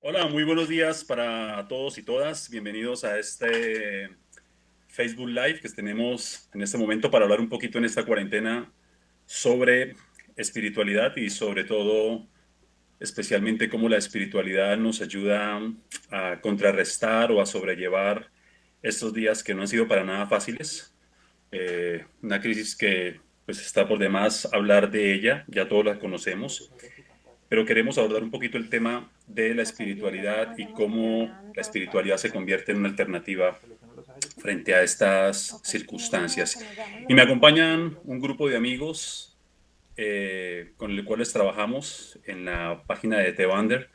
Hola, muy buenos días para todos y todas. Bienvenidos a este Facebook Live que tenemos en este momento para hablar un poquito en esta cuarentena sobre espiritualidad y sobre todo, especialmente cómo la espiritualidad nos ayuda a contrarrestar o a sobrellevar estos días que no han sido para nada fáciles. Una crisis que pues está por demás hablar de ella, ya todos la conocemos, pero queremos abordar un poquito el tema de la José Luis, aquí espiritualidad nos y hemos cómo la quedado espiritualidad se convierte en una alternativa frente a o estas que tiene miedo que circunstancias. nos veamos Y los me mismos acompañan sitios. un grupo de amigos con el cuales trabajamos en la página de Tevander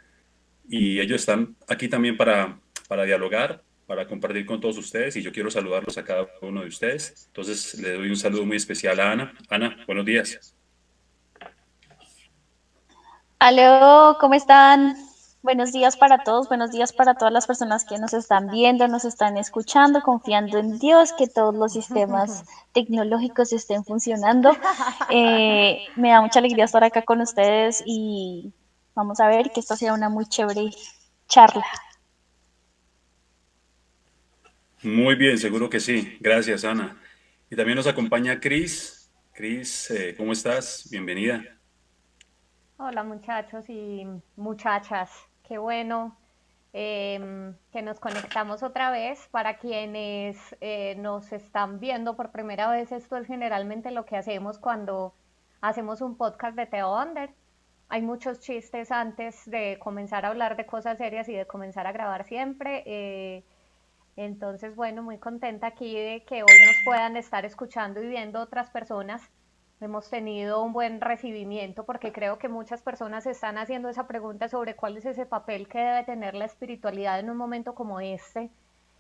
y ellos están aquí también para dialogar, para compartir con todos ustedes y yo quiero saludarlos a cada uno de ustedes. Entonces le doy un saludo muy especial a Ana. Ana, buenos días. Aló, ¿cómo están? Buenos días para todos, buenos días para todas las personas que nos están viendo, nos están escuchando, confiando en Dios, que todos los sistemas tecnológicos estén funcionando. Me da mucha alegría estar acá con ustedes y vamos a ver que esto sea una muy chévere charla. Muy bien, seguro que sí. Gracias, Ana. Y también nos acompaña Cris. Cris, ¿cómo estás? Bienvenida. Hola muchachos y muchachas, qué bueno que nos conectamos otra vez. Para quienes nos están viendo por primera vez, esto es generalmente lo que hacemos cuando hacemos un podcast de Teo Under. Hay muchos chistes antes de comenzar a hablar de cosas serias y de comenzar a grabar siempre. Entonces, bueno, muy contenta aquí de que hoy nos puedan estar escuchando y viendo otras personas. Hemos tenido un buen recibimiento porque creo que muchas personas están haciendo esa pregunta sobre cuál es ese papel que debe tener la espiritualidad en un momento como este,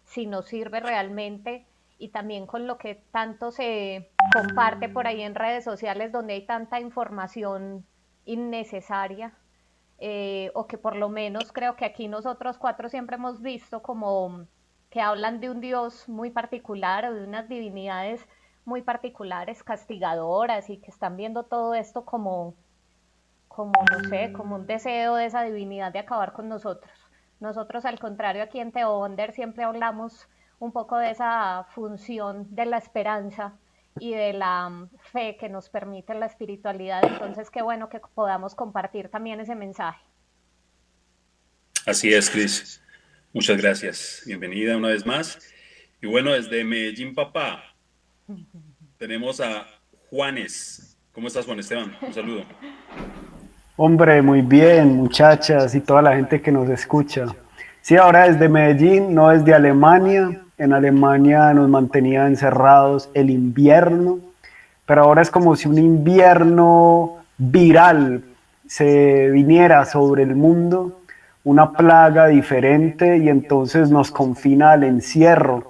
si nos sirve realmente y también con lo que tanto se comparte por ahí en redes sociales donde hay tanta información innecesaria. O que por lo menos creo que aquí nosotros cuatro siempre hemos visto como que hablan de un Dios muy particular o de unas divinidades muy particulares, castigadoras y que están viendo todo esto como no sé, como un deseo de esa divinidad de acabar con nosotros. Nosotros al contrario aquí en Teonder siempre hablamos un poco de esa función de la esperanza y de la fe que nos permite la espiritualidad, entonces qué bueno que podamos compartir también ese mensaje. Así es, Cris. Muchas gracias. Bienvenida una vez más. Y bueno, desde Medellín, papá, tenemos a Juanes. ¿Cómo estás, Juan Esteban? Un saludo. Hombre, muy bien, muchachas y toda la gente que nos escucha. Sí, ahora desde Medellín, no desde Alemania. En Alemania nos mantenía encerrados el invierno, pero ahora es como si un invierno viral se viniera sobre el mundo, una plaga diferente y entonces nos confina al encierro.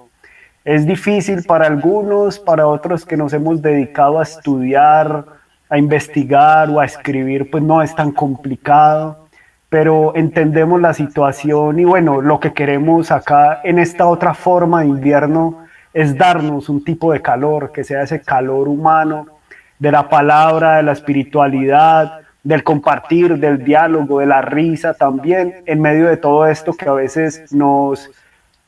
Es difícil para algunos, para otros que nos hemos dedicado a estudiar, a investigar o a escribir, pues no es tan complicado, pero entendemos la situación y bueno, lo que queremos acá en esta otra forma de invierno es darnos un tipo de calor, que sea ese calor humano, de la palabra, de la espiritualidad, del compartir, del diálogo, de la risa también, en medio de todo esto que a veces nos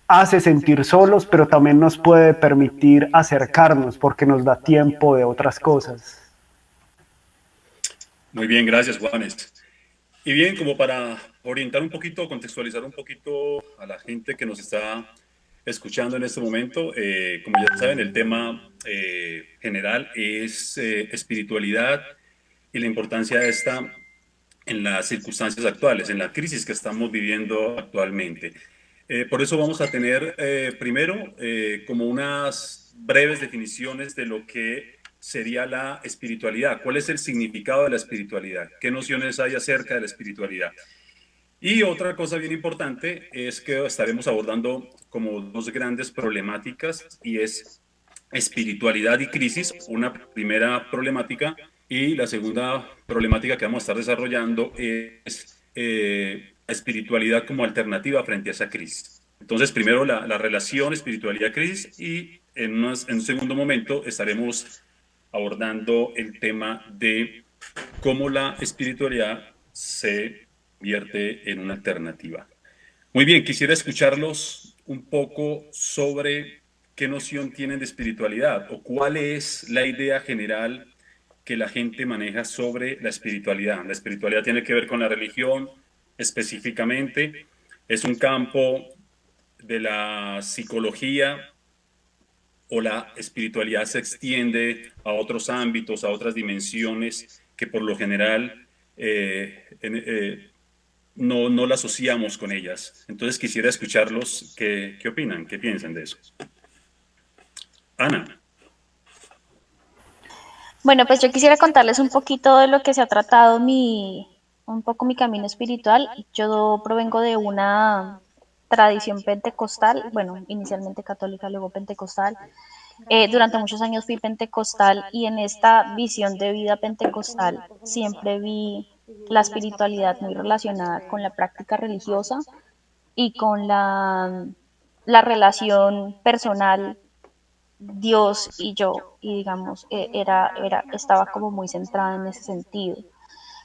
hace sentir solos, pero también nos puede permitir acercarnos porque nos da tiempo de otras cosas. Muy bien, gracias, Juanes. Y bien, como para orientar un poquito, contextualizar un poquito a la gente que nos está escuchando en este momento, como ya saben, el tema general es espiritualidad y la importancia de esta en las circunstancias actuales, en la crisis que estamos viviendo actualmente. Por eso vamos a tener primero como unas breves definiciones de lo que sería la espiritualidad. ¿Cuál es el significado de la espiritualidad? ¿Qué nociones hay acerca de la espiritualidad? Y otra cosa bien importante es que estaremos abordando como dos grandes problemáticas y es espiritualidad y crisis, una primera problemática y la segunda problemática que vamos a estar desarrollando es espiritualidad como alternativa frente a esa crisis. Entonces, primero la relación espiritualidad-crisis y en un segundo momento estaremos abordando el tema de cómo la espiritualidad se convierte en una alternativa. Muy bien, quisiera escucharlos un poco sobre qué noción tienen de espiritualidad o cuál es la idea general que la gente maneja sobre la espiritualidad. La espiritualidad tiene que ver con la religión específicamente, es un campo de la psicología o la espiritualidad se extiende a otros ámbitos, a otras dimensiones que por lo general no la asociamos con ellas. Entonces quisiera escucharlos qué opinan, qué piensan de eso. Ana. Bueno, pues yo quisiera contarles un poquito de lo que se ha tratado un poco mi camino espiritual. Yo provengo de una tradición pentecostal, bueno, inicialmente católica, luego pentecostal. Durante muchos años fui pentecostal y en esta visión de vida pentecostal siempre vi la espiritualidad muy relacionada con la práctica religiosa y con la relación personal Dios y yo, y digamos, estaba como muy centrada en ese sentido.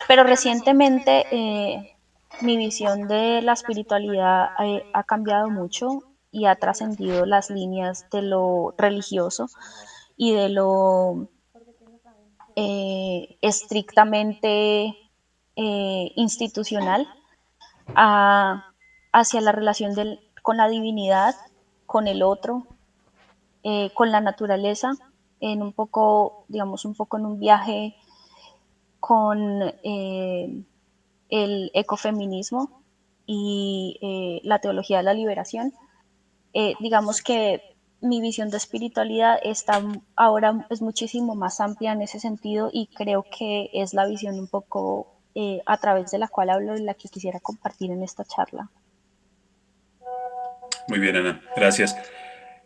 Pero recientemente mi visión de la espiritualidad ha cambiado mucho y ha trascendido las líneas de lo religioso y de lo estrictamente institucional hacia la relación con la divinidad, con el otro, con la naturaleza, en un poco, digamos, un poco en un viaje con el ecofeminismo y la teología de la liberación. Digamos que mi visión de espiritualidad ahora es muchísimo más amplia en ese sentido y creo que es la visión un poco a través de la cual hablo y la que quisiera compartir en esta charla. Muy bien, Ana, gracias.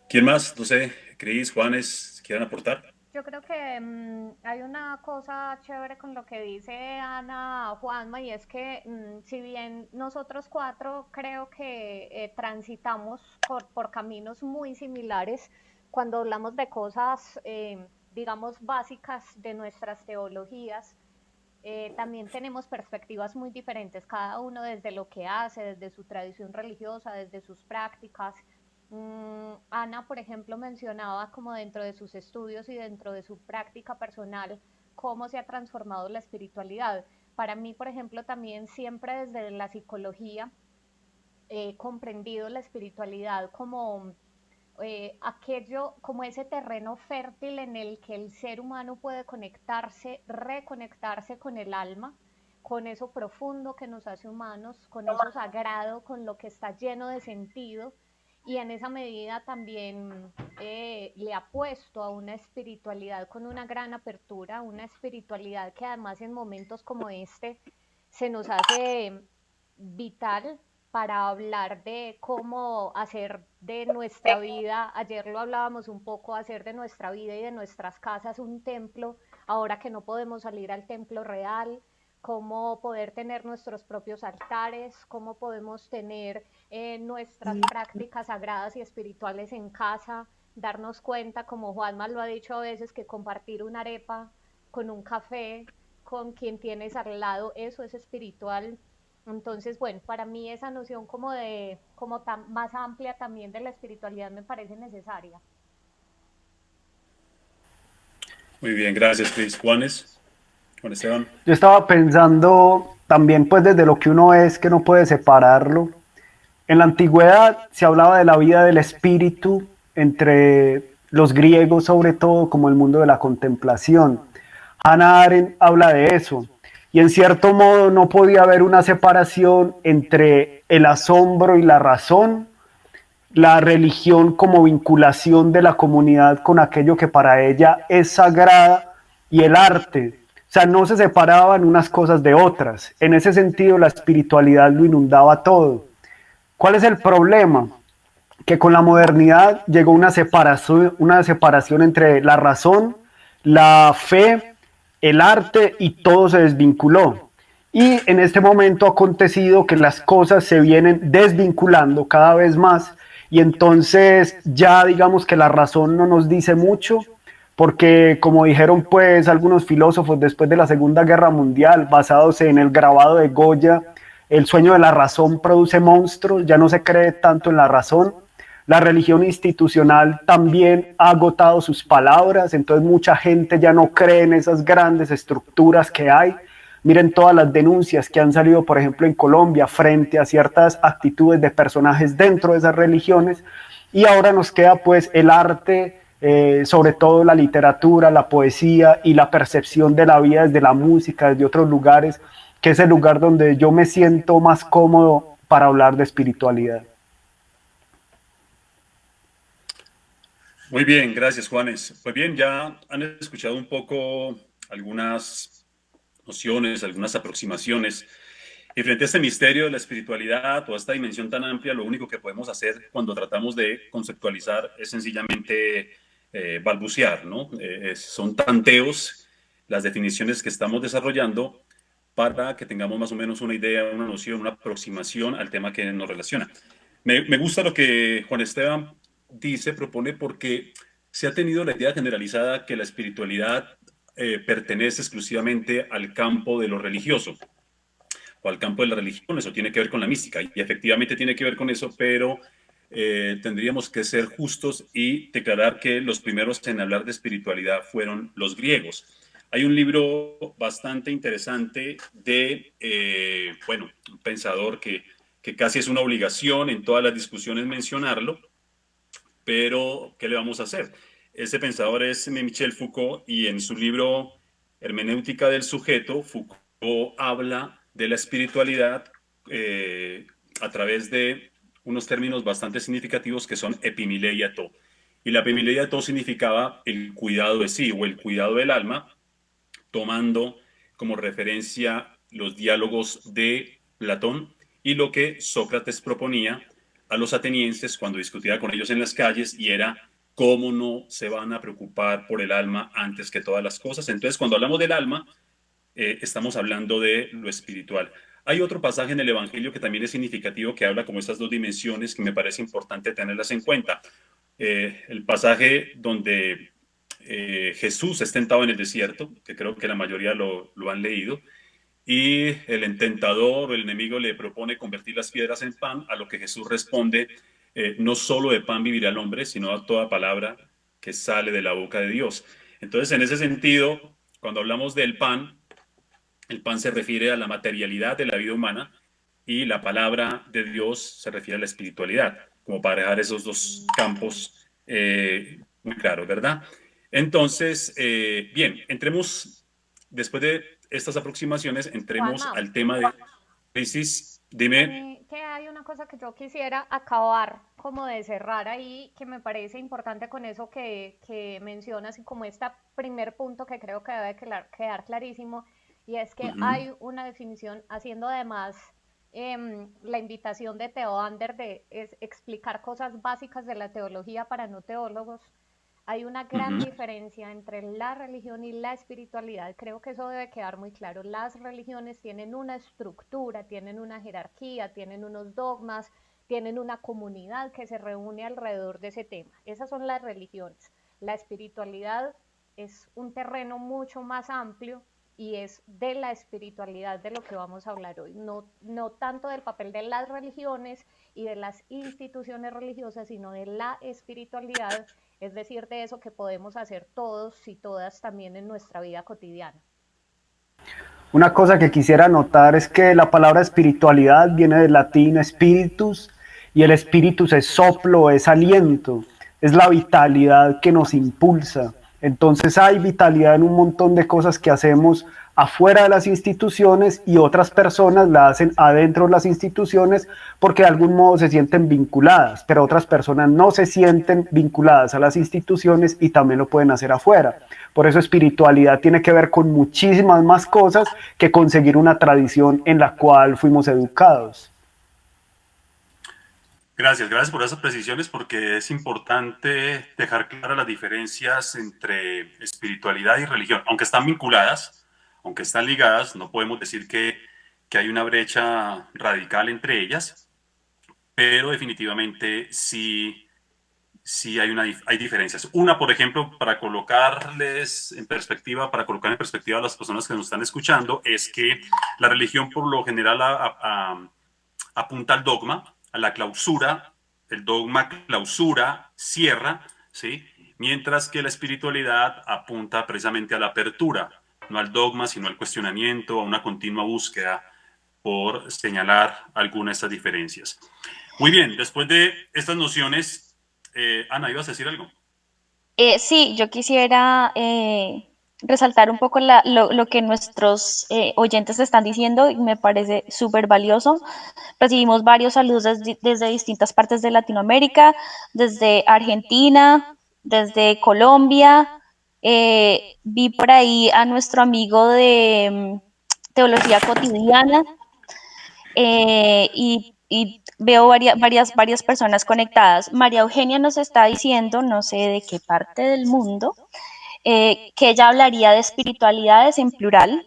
¿Quién más? No sé, Cris, Juanes, ¿quieren aportar? Yo creo que hay una cosa chévere con lo que dice Ana Juanma y es que si bien nosotros cuatro creo que transitamos por caminos muy similares cuando hablamos de cosas, digamos, básicas de nuestras teologías, también tenemos perspectivas muy diferentes, cada uno desde lo que hace, desde su tradición religiosa, desde sus prácticas. Ana, por ejemplo, mencionaba como dentro de sus estudios y dentro de su práctica personal cómo se ha transformado la espiritualidad. Para mí, por ejemplo, también siempre desde la psicología he comprendido la espiritualidad como aquello, como ese terreno fértil en el que el ser humano puede conectarse, reconectarse con el alma, con eso profundo que nos hace humanos, con eso sagrado, con lo que está lleno de sentido. Y en esa medida también le apuesto a una espiritualidad con una gran apertura, una espiritualidad que además en momentos como este se nos hace vital para hablar de cómo hacer de nuestra vida, ayer lo hablábamos un poco, hacer de nuestra vida y de nuestras casas un templo, ahora que no podemos salir al templo real, cómo poder tener nuestros propios altares, cómo podemos tener nuestras prácticas sagradas y espirituales en casa, darnos cuenta, como Juanma lo ha dicho a veces, que compartir una arepa con un café, con quien tienes al lado, eso es espiritual. Entonces, bueno, para mí esa noción más amplia también de la espiritualidad me parece necesaria. Muy bien, gracias, Cris. Juanes, Juan Esteban. Yo estaba pensando también pues desde lo que uno es, que no puede separarlo. En la antigüedad se hablaba de la vida del espíritu entre los griegos sobre todo como el mundo de la contemplación. Hannah Arendt habla de eso. Y en cierto modo no podía haber una separación entre el asombro y la razón, la religión como vinculación de la comunidad con aquello que para ella es sagrada y el arte. O sea, no se separaban unas cosas de otras. En ese sentido, la espiritualidad lo inundaba todo. ¿Cuál es el problema? Que con la modernidad llegó una separación entre la razón, la fe, el arte y todo se desvinculó. Y en este momento ha acontecido que las cosas se vienen desvinculando cada vez más y entonces ya digamos que la razón no nos dice mucho porque como dijeron pues algunos filósofos después de la Segunda Guerra Mundial basados en el grabado de Goya el sueño de la razón produce monstruos, ya no se cree tanto en la razón. La religión institucional también ha agotado sus palabras, entonces mucha gente ya no cree en esas grandes estructuras que hay. Miren todas las denuncias que han salido, por ejemplo, en Colombia frente a ciertas actitudes de personajes dentro de esas religiones. Y ahora nos queda pues el arte, sobre todo la literatura, la poesía y la percepción de la vida desde la música, desde otros lugares, que es el lugar donde yo me siento más cómodo para hablar de espiritualidad. Muy bien, gracias Juanes. Pues bien, ya han escuchado un poco algunas nociones, algunas aproximaciones. Y frente a este misterio de la espiritualidad o a esta dimensión tan amplia, lo único que podemos hacer cuando tratamos de conceptualizar es sencillamente balbucear, ¿no? Son tanteos las definiciones que estamos desarrollando para que tengamos más o menos una idea, una noción, una aproximación al tema que nos relaciona. Me gusta lo que Juan Esteban dice, propone, porque se ha tenido la idea generalizada que la espiritualidad pertenece exclusivamente al campo de lo religioso o al campo de la religión, eso tiene que ver con la mística, y efectivamente tiene que ver con eso, pero tendríamos que ser justos y declarar que los primeros en hablar de espiritualidad fueron los griegos. Hay un libro bastante interesante de, bueno, un pensador que casi es una obligación en todas las discusiones mencionarlo, pero ¿qué le vamos a hacer? Ese pensador es Michel Foucault, y en su libro Hermenéutica del sujeto, Foucault habla de la espiritualidad a través de unos términos bastante significativos que son epimileiato. Y la epimileiato significaba el cuidado de sí o el cuidado del alma, tomando como referencia los diálogos de Platón y lo que Sócrates proponía a los atenienses cuando discutía con ellos en las calles, y era cómo no se van a preocupar por el alma antes que todas las cosas. Entonces, cuando hablamos del alma, estamos hablando de lo espiritual. Hay otro pasaje en el Evangelio que también es significativo, que habla como estas dos dimensiones, que me parece importante tenerlas en cuenta. El pasaje donde Jesús es tentado en el desierto, que creo que la mayoría lo han leído, y el tentador o el enemigo le propone convertir las piedras en pan, a lo que Jesús responde, no solo de pan vivirá el hombre, sino a toda palabra que sale de la boca de Dios. Entonces, en ese sentido, cuando hablamos del pan, el pan se refiere a la materialidad de la vida humana y la palabra de Dios se refiere a la espiritualidad, como para dejar esos dos campos muy claros, ¿verdad? Entonces, bien, entremos, después de estas aproximaciones, entremos Juanma, al tema de crisis. Dime. que hay una cosa que yo quisiera acabar como de cerrar ahí, que me parece importante con eso que mencionas, y como este primer punto que creo que debe quedar clarísimo, y es que hay una definición, haciendo además la invitación de Theo Ander de explicar cosas básicas de la teología para no teólogos. Hay una gran diferencia entre la religión y la espiritualidad. Creo que eso debe quedar muy claro. Las religiones tienen una estructura, tienen una jerarquía, tienen unos dogmas, tienen una comunidad que se reúne alrededor de ese tema. Esas son las religiones. La espiritualidad es un terreno mucho más amplio, y es de la espiritualidad de lo que vamos a hablar hoy. No tanto del papel de las religiones y de las instituciones religiosas, sino de la espiritualidad, es decir, de eso que podemos hacer todos y todas también en nuestra vida cotidiana. Una cosa que quisiera notar es que la palabra espiritualidad viene del latín spiritus, y el spiritus es soplo, es aliento, es la vitalidad que nos impulsa. Entonces hay vitalidad en un montón de cosas que hacemos afuera de las instituciones, y otras personas la hacen adentro de las instituciones porque de algún modo se sienten vinculadas, pero otras personas no se sienten vinculadas a las instituciones y también lo pueden hacer afuera. Por eso espiritualidad tiene que ver con muchísimas más cosas que conseguir una tradición en la cual fuimos educados. Gracias por esas precisiones, porque es importante dejar claras las diferencias entre espiritualidad y religión. Aunque están vinculadas, aunque están ligadas, no podemos decir que hay una brecha radical entre ellas, pero definitivamente sí sí hay diferencias. Una, por ejemplo, para colocar en perspectiva a las personas que nos están escuchando, es que la religión por lo general apunta al dogma, a la clausura, el dogma clausura, cierra, ¿sí? Mientras que la espiritualidad apunta precisamente a la apertura, no al dogma, sino al cuestionamiento, a una continua búsqueda, por señalar algunas de estas diferencias. Muy bien, después de estas nociones, Ana, ¿ibas a decir algo? Sí, yo quisiera resaltar un poco lo que nuestros oyentes están diciendo y me parece súper valioso. Recibimos varios saludos desde distintas partes de Latinoamérica, desde Argentina, desde Colombia. Vi por ahí a nuestro amigo de Teología Cotidiana y veo varias personas conectadas. María Eugenia nos está diciendo, no sé de qué parte del mundo, que ella hablaría de espiritualidades en plural.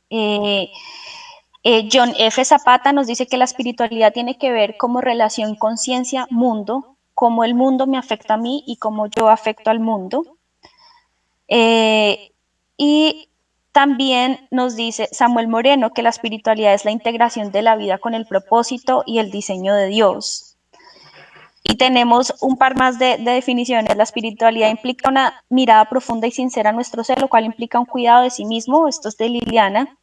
John F. Zapata nos dice que la espiritualidad tiene que ver como relación conciencia-mundo, cómo el mundo me afecta a mí y cómo yo afecto al mundo. Y también nos dice Samuel Moreno que la espiritualidad es la integración de la vida con el propósito y el diseño de Dios. Y tenemos un par más de definiciones. La espiritualidad implica una mirada profunda y sincera a nuestro ser, lo cual implica un cuidado de sí mismo. Esto es de Liliana.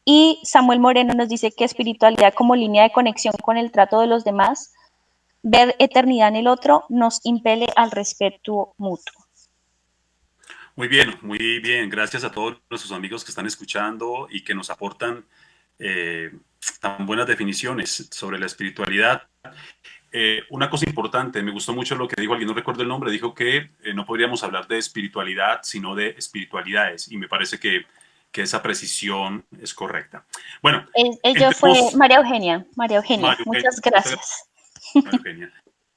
Y Samuel Moreno nos dice que espiritualidad como línea de conexión con el trato de los demás, ver eternidad en el otro, nos impele al respeto mutuo. Muy bien. Gracias a todos nuestros amigos que están escuchando y que nos aportan tan buenas definiciones sobre la espiritualidad. Una cosa importante, me gustó mucho lo que dijo alguien, no recuerdo el nombre, dijo que no podríamos hablar de espiritualidad, sino de espiritualidades, y me parece que esa precisión es correcta. Bueno, Ella fue María Eugenia. María Eugenia, María Eugenia, muchas gracias. María Eugenia.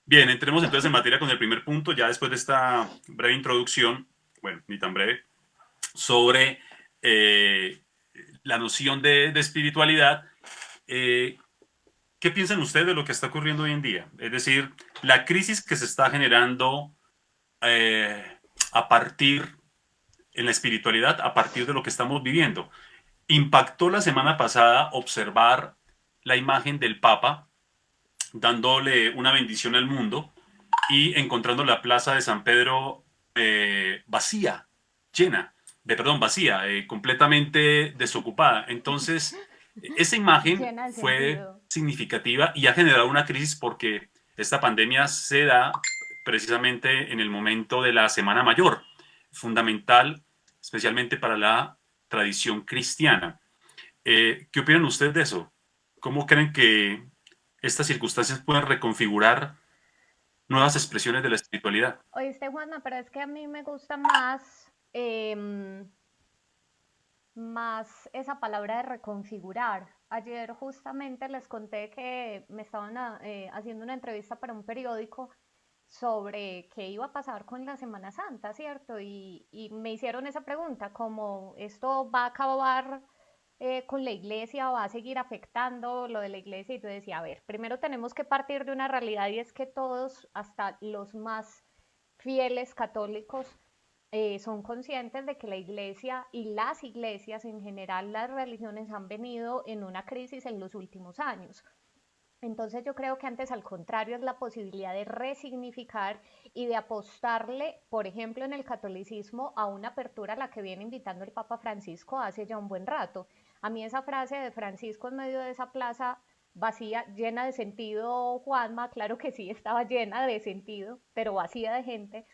Bien, entremos entonces en materia con el primer punto, ya después de esta breve introducción, bueno, ni tan breve, sobre la noción de espiritualidad. ¿Qué piensan ustedes de lo que está ocurriendo hoy en día? Es decir, la crisis que se está generando a partir en la espiritualidad, a partir de lo que estamos viviendo. Impactó la semana pasada observar la imagen del Papa dándole una bendición al mundo y encontrando la plaza de San Pedro vacía, vacía, completamente desocupada. Entonces, esa imagen Llena de fue sentido. significativa y ha generado una crisis porque esta pandemia se da precisamente en el momento de la Semana Mayor, fundamental especialmente para la tradición cristiana. ¿Qué opinan ustedes de eso? ¿Cómo creen que estas circunstancias pueden reconfigurar nuevas expresiones de la espiritualidad? Oíste, Juana, pero es que a mí me gusta más, más esa palabra de reconfigurar. Ayer justamente les conté que me estaban haciendo una entrevista para un periódico sobre qué iba a pasar con la Semana Santa, ¿cierto? Y me hicieron esa pregunta, como esto va a acabar con la iglesia, va a seguir afectando lo de la iglesia. Y tú decías, a ver, primero tenemos que partir de una realidad y es que todos, hasta los más fieles católicos, son conscientes de que la iglesia y las iglesias en general, las religiones han venido en una crisis en los últimos años. Entonces yo creo que antes al contrario es la posibilidad de resignificar y de apostarle, por ejemplo, en el catolicismo a una apertura a la que viene invitando el Papa Francisco hace ya un buen rato. A mí esa frase de Francisco en medio de esa plaza vacía, llena de sentido, Juanma, claro que sí, estaba llena de sentido, pero vacía de gente.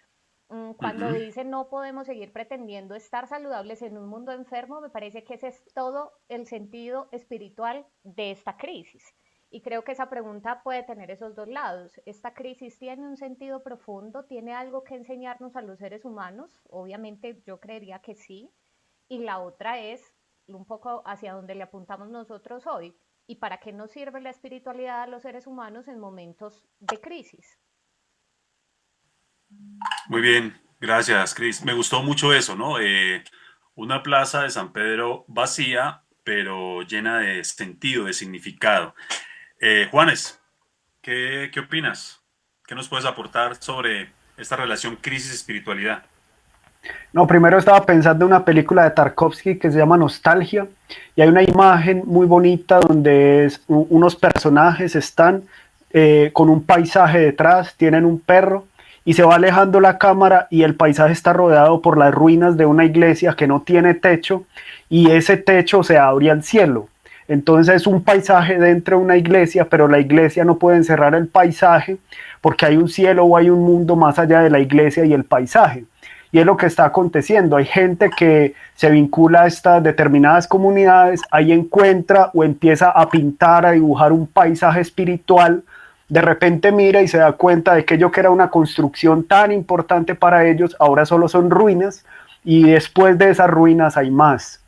Cuando Ujú. dice no podemos seguir pretendiendo estar saludables en un mundo enfermo, me parece que ese es todo el sentido espiritual de esta crisis. Y creo que esa pregunta puede tener esos dos lados. ¿Esta crisis tiene un sentido profundo? ¿Tiene algo que enseñarnos a los seres humanos? Obviamente yo creería que sí. Y la otra es un poco hacia donde le apuntamos nosotros hoy. ¿Y para qué nos sirve la espiritualidad a los seres humanos en momentos de crisis? Muy bien, gracias, Cris. Me gustó mucho eso, ¿no? Una plaza de San Pedro vacía, pero llena de sentido, de significado. Juanes, ¿qué opinas? ¿Qué nos puedes aportar sobre esta relación crisis-espiritualidad? No, primero estaba pensando en una película de Tarkovsky que se llama Nostalgia, y hay una imagen muy bonita donde unos personajes están con un paisaje detrás, tienen un perro y se va alejando la cámara y el paisaje está rodeado por las ruinas de una iglesia que no tiene techo y ese techo se abre al cielo. Entonces es un paisaje dentro de una iglesia, pero la iglesia no puede encerrar el paisaje porque hay un cielo o hay un mundo más allá de la iglesia y el paisaje. Y es lo que está aconteciendo. Hay gente que se vincula a estas determinadas comunidades, ahí encuentra o empieza a pintar, a dibujar un paisaje espiritual. De repente mira y se da cuenta de que aquello que era una construcción tan importante para ellos, ahora solo son ruinas, y después de esas ruinas hay más.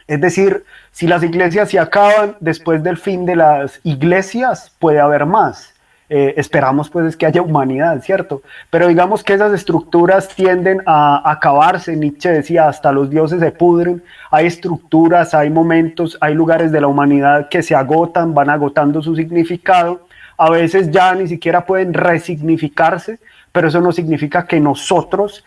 Es decir, si las iglesias se acaban, después del fin de las iglesias puede haber más. Esperamos pues es que haya humanidad, ¿cierto? Pero digamos que esas estructuras tienden a acabarse. Nietzsche decía, hasta los dioses se pudren. Hay estructuras, hay momentos, hay lugares de la humanidad que se agotan, van agotando su significado. A veces ya ni siquiera pueden resignificarse, pero eso no significa que nosotros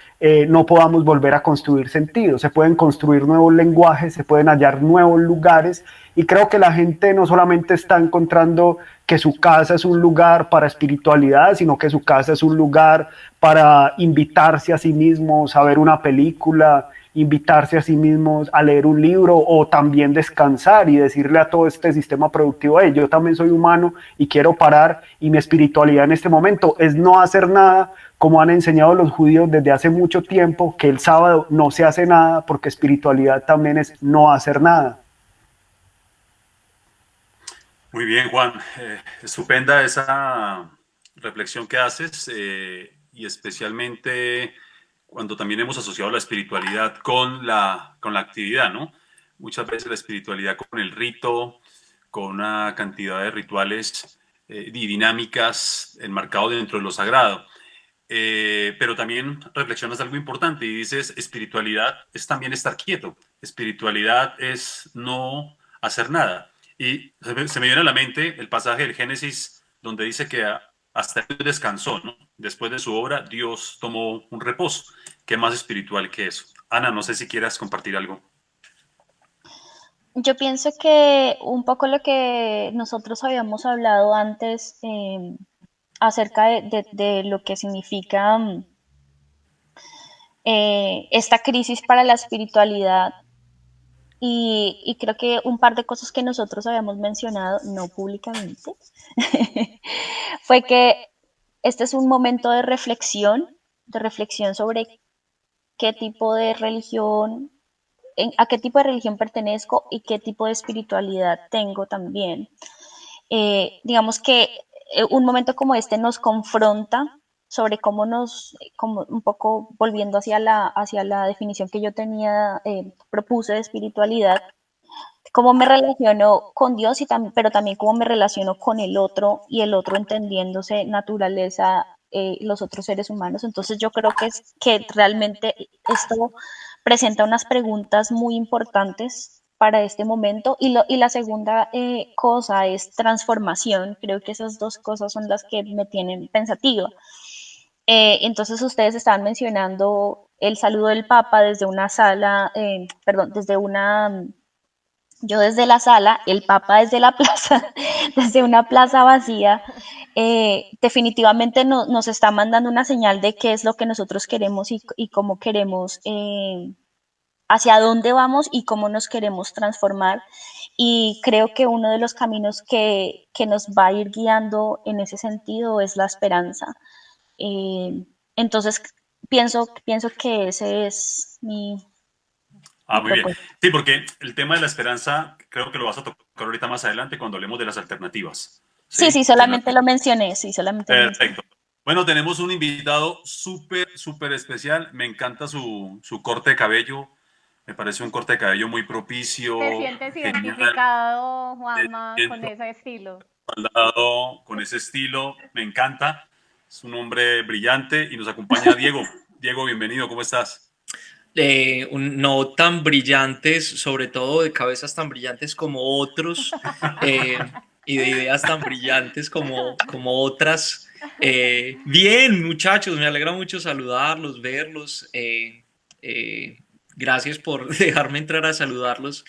no podamos volver a construir sentido. Se pueden construir nuevos lenguajes, se pueden hallar nuevos lugares, y creo que la gente no solamente está encontrando que su casa es un lugar para espiritualidad, sino que su casa es un lugar para invitarse a sí mismos a ver una película, invitarse a sí mismos a leer un libro, o también descansar y decirle a todo este sistema productivo, hey, yo también soy humano y quiero parar, y mi espiritualidad en este momento es no hacer nada, como han enseñado los judíos desde hace mucho tiempo, que el sábado no se hace nada, porque espiritualidad también es no hacer nada. Muy bien, Juan. Estupenda esa reflexión que haces, y especialmente cuando también hemos asociado la espiritualidad con la actividad, ¿no? Muchas veces la espiritualidad con el rito, con una cantidad de rituales y dinámicas enmarcados dentro de lo sagrado. Pero también reflexionas algo importante y dices, espiritualidad es también estar quieto, espiritualidad es no hacer nada. Y se me viene a la mente el pasaje del Génesis donde dice que hasta Dios descansó, ¿no? Después de su obra, Dios tomó un reposo. ¿Qué más espiritual que eso? Ana, no sé si quieras compartir algo. Yo pienso que un poco lo que nosotros habíamos hablado antes acerca de lo que significa esta crisis para la espiritualidad, y creo que un par de cosas que nosotros habíamos mencionado, no públicamente, fue que este es un momento de reflexión sobre qué tipo de religión, a qué tipo de religión pertenezco y qué tipo de espiritualidad tengo también. Digamos que un momento como este nos confronta sobre cómo como un poco volviendo hacia la definición que yo tenía, propuse de espiritualidad, cómo me relaciono con Dios, pero también cómo me relaciono con el otro, y el otro entendiéndose naturaleza, los otros seres humanos. Entonces yo creo que realmente esto presenta unas preguntas muy importantes para este momento, y la segunda cosa es transformación. Creo que esas dos cosas son las que me tienen pensativa. Entonces ustedes estaban mencionando el saludo del Papa desde una sala, perdón, yo desde la sala, el Papa desde la plaza, desde una plaza vacía. Definitivamente nos está mandando una señal de qué es lo que nosotros queremos, y cómo queremos, hacia dónde vamos y cómo nos queremos transformar. Y creo que uno de los caminos que nos va a ir guiando en ese sentido es la esperanza. Entonces, pienso que ese es mi Muy bien. propuesta. Sí, porque el tema de la esperanza creo que lo vas a tocar ahorita más adelante cuando hablemos de las alternativas. Sí, solamente lo mencioné, sí, solamente lo mencioné. Perfecto. Bueno, tenemos un invitado súper especial. Me encanta su corte de cabello. Me parece un corte de cabello muy propicio. ¿Te sientes genial, identificado, Juanma, me con siento ese estilo? respaldado con ese estilo. Me encanta. Es un hombre brillante y nos acompaña Diego. Diego, bienvenido. ¿Cómo estás? No tan brillantes, sobre todo de cabezas tan brillantes como otros, y de ideas tan brillantes como otras. Bien, muchachos, me alegra mucho saludarlos, verlos. Gracias por dejarme entrar a saludarlos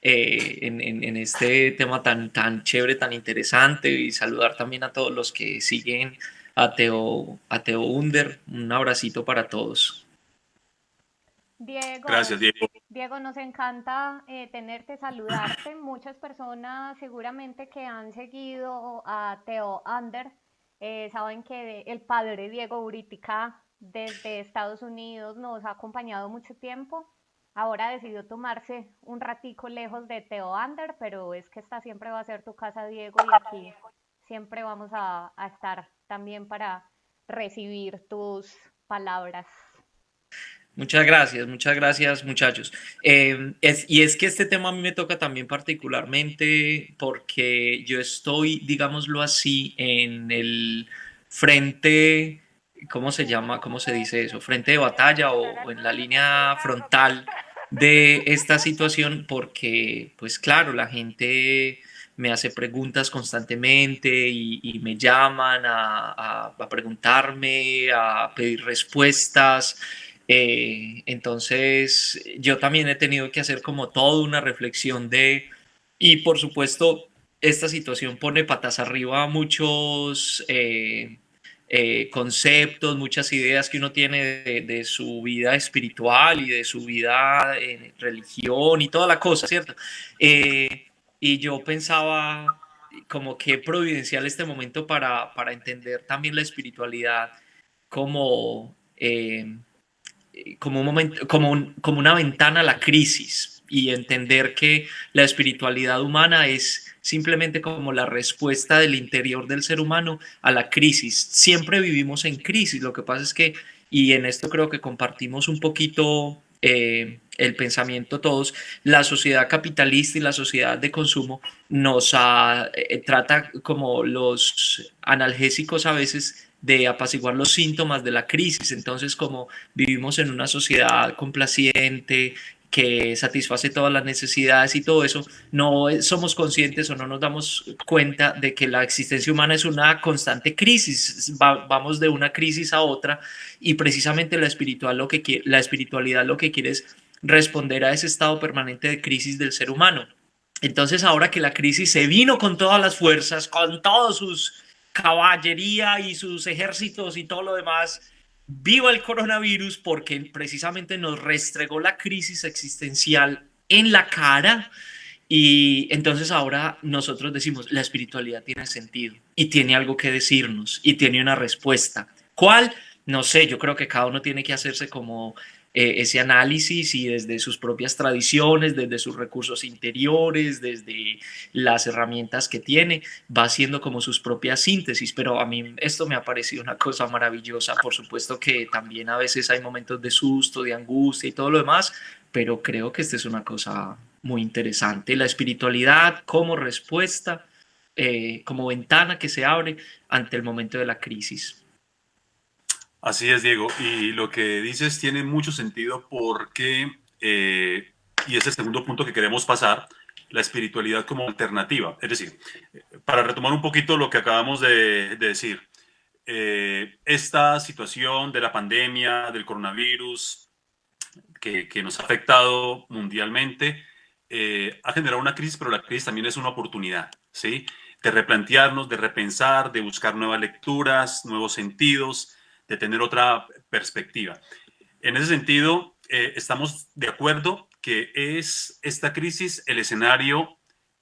en este tema tan chévere, tan interesante, y saludar también a todos los que siguen a Teo Under. Un abracito para todos. Gracias, Diego, Diego. Diego, nos encanta tenerte, saludarte. Muchas personas seguramente que han seguido a Teo Ander saben que el padre Diego Uritica desde Estados Unidos nos ha acompañado mucho tiempo. Ahora decidió tomarse un ratico lejos de Teo Ander, pero es que esta siempre va a ser tu casa, Diego, y aquí siempre vamos a estar también para recibir tus palabras. Muchas gracias muchachos. Y es que este tema a mí me toca también particularmente porque yo estoy, digámoslo así, en el frente, ¿cómo se llama? ¿Cómo se dice eso? Frente de batalla o en la línea frontal de esta situación porque, pues claro, la gente me hace preguntas constantemente y me llaman a preguntarme, a pedir respuestas. Entonces, yo también he tenido que hacer como toda una reflexión y por supuesto, esta situación pone patas arriba a muchos conceptos, muchas ideas que uno tiene de su vida espiritual y de su vida en religión y toda la cosa, ¿cierto? Y yo pensaba como que providencial este momento para entender también la espiritualidad como como un momento, como una ventana a la crisis y entender que la espiritualidad humana es simplemente como la respuesta del interior del ser humano a la crisis. Siempre vivimos en crisis, lo que pasa es que, y en esto creo que compartimos un poquito el pensamiento todos, la sociedad capitalista y la sociedad de consumo trata como los analgésicos a veces de apaciguar los síntomas de la crisis. Entonces, como vivimos en una sociedad complaciente que satisface todas las necesidades y todo eso, no somos conscientes o no nos damos cuenta de que la existencia humana es una constante crisis. Vamos de una crisis a otra y precisamente la espiritualidad lo que quiere es responder a ese estado permanente de crisis del ser humano. Entonces, ahora que la crisis se vino con todas las fuerzas, con todos sus caballería y sus ejércitos y todo lo demás, viva el coronavirus porque precisamente nos restregó la crisis existencial en la cara. Y entonces ahora nosotros decimos, la espiritualidad tiene sentido y tiene algo que decirnos y tiene una respuesta. ¿Cuál? No sé, yo creo que cada uno tiene que hacerse como ese análisis y desde sus propias tradiciones, desde sus recursos interiores, desde las herramientas que tiene, va haciendo como sus propias síntesis, pero a mí esto me ha parecido una cosa maravillosa. Por supuesto que también a veces hay momentos de susto, de angustia y todo lo demás, pero creo que esta es una cosa muy interesante. La espiritualidad como respuesta, como ventana que se abre ante el momento de la crisis. Así es, Diego. Y lo que dices tiene mucho sentido porque, y es el segundo punto que queremos pasar, la espiritualidad como alternativa. Es decir, para retomar un poquito lo que acabamos de decir, esta situación de la pandemia, del coronavirus, que nos ha afectado mundialmente, ha generado una crisis, pero la crisis también es una oportunidad, ¿sí? De replantearnos, de repensar, de buscar nuevas lecturas, nuevos sentidos, de tener otra perspectiva. En ese sentido, estamos de acuerdo que es esta crisis el escenario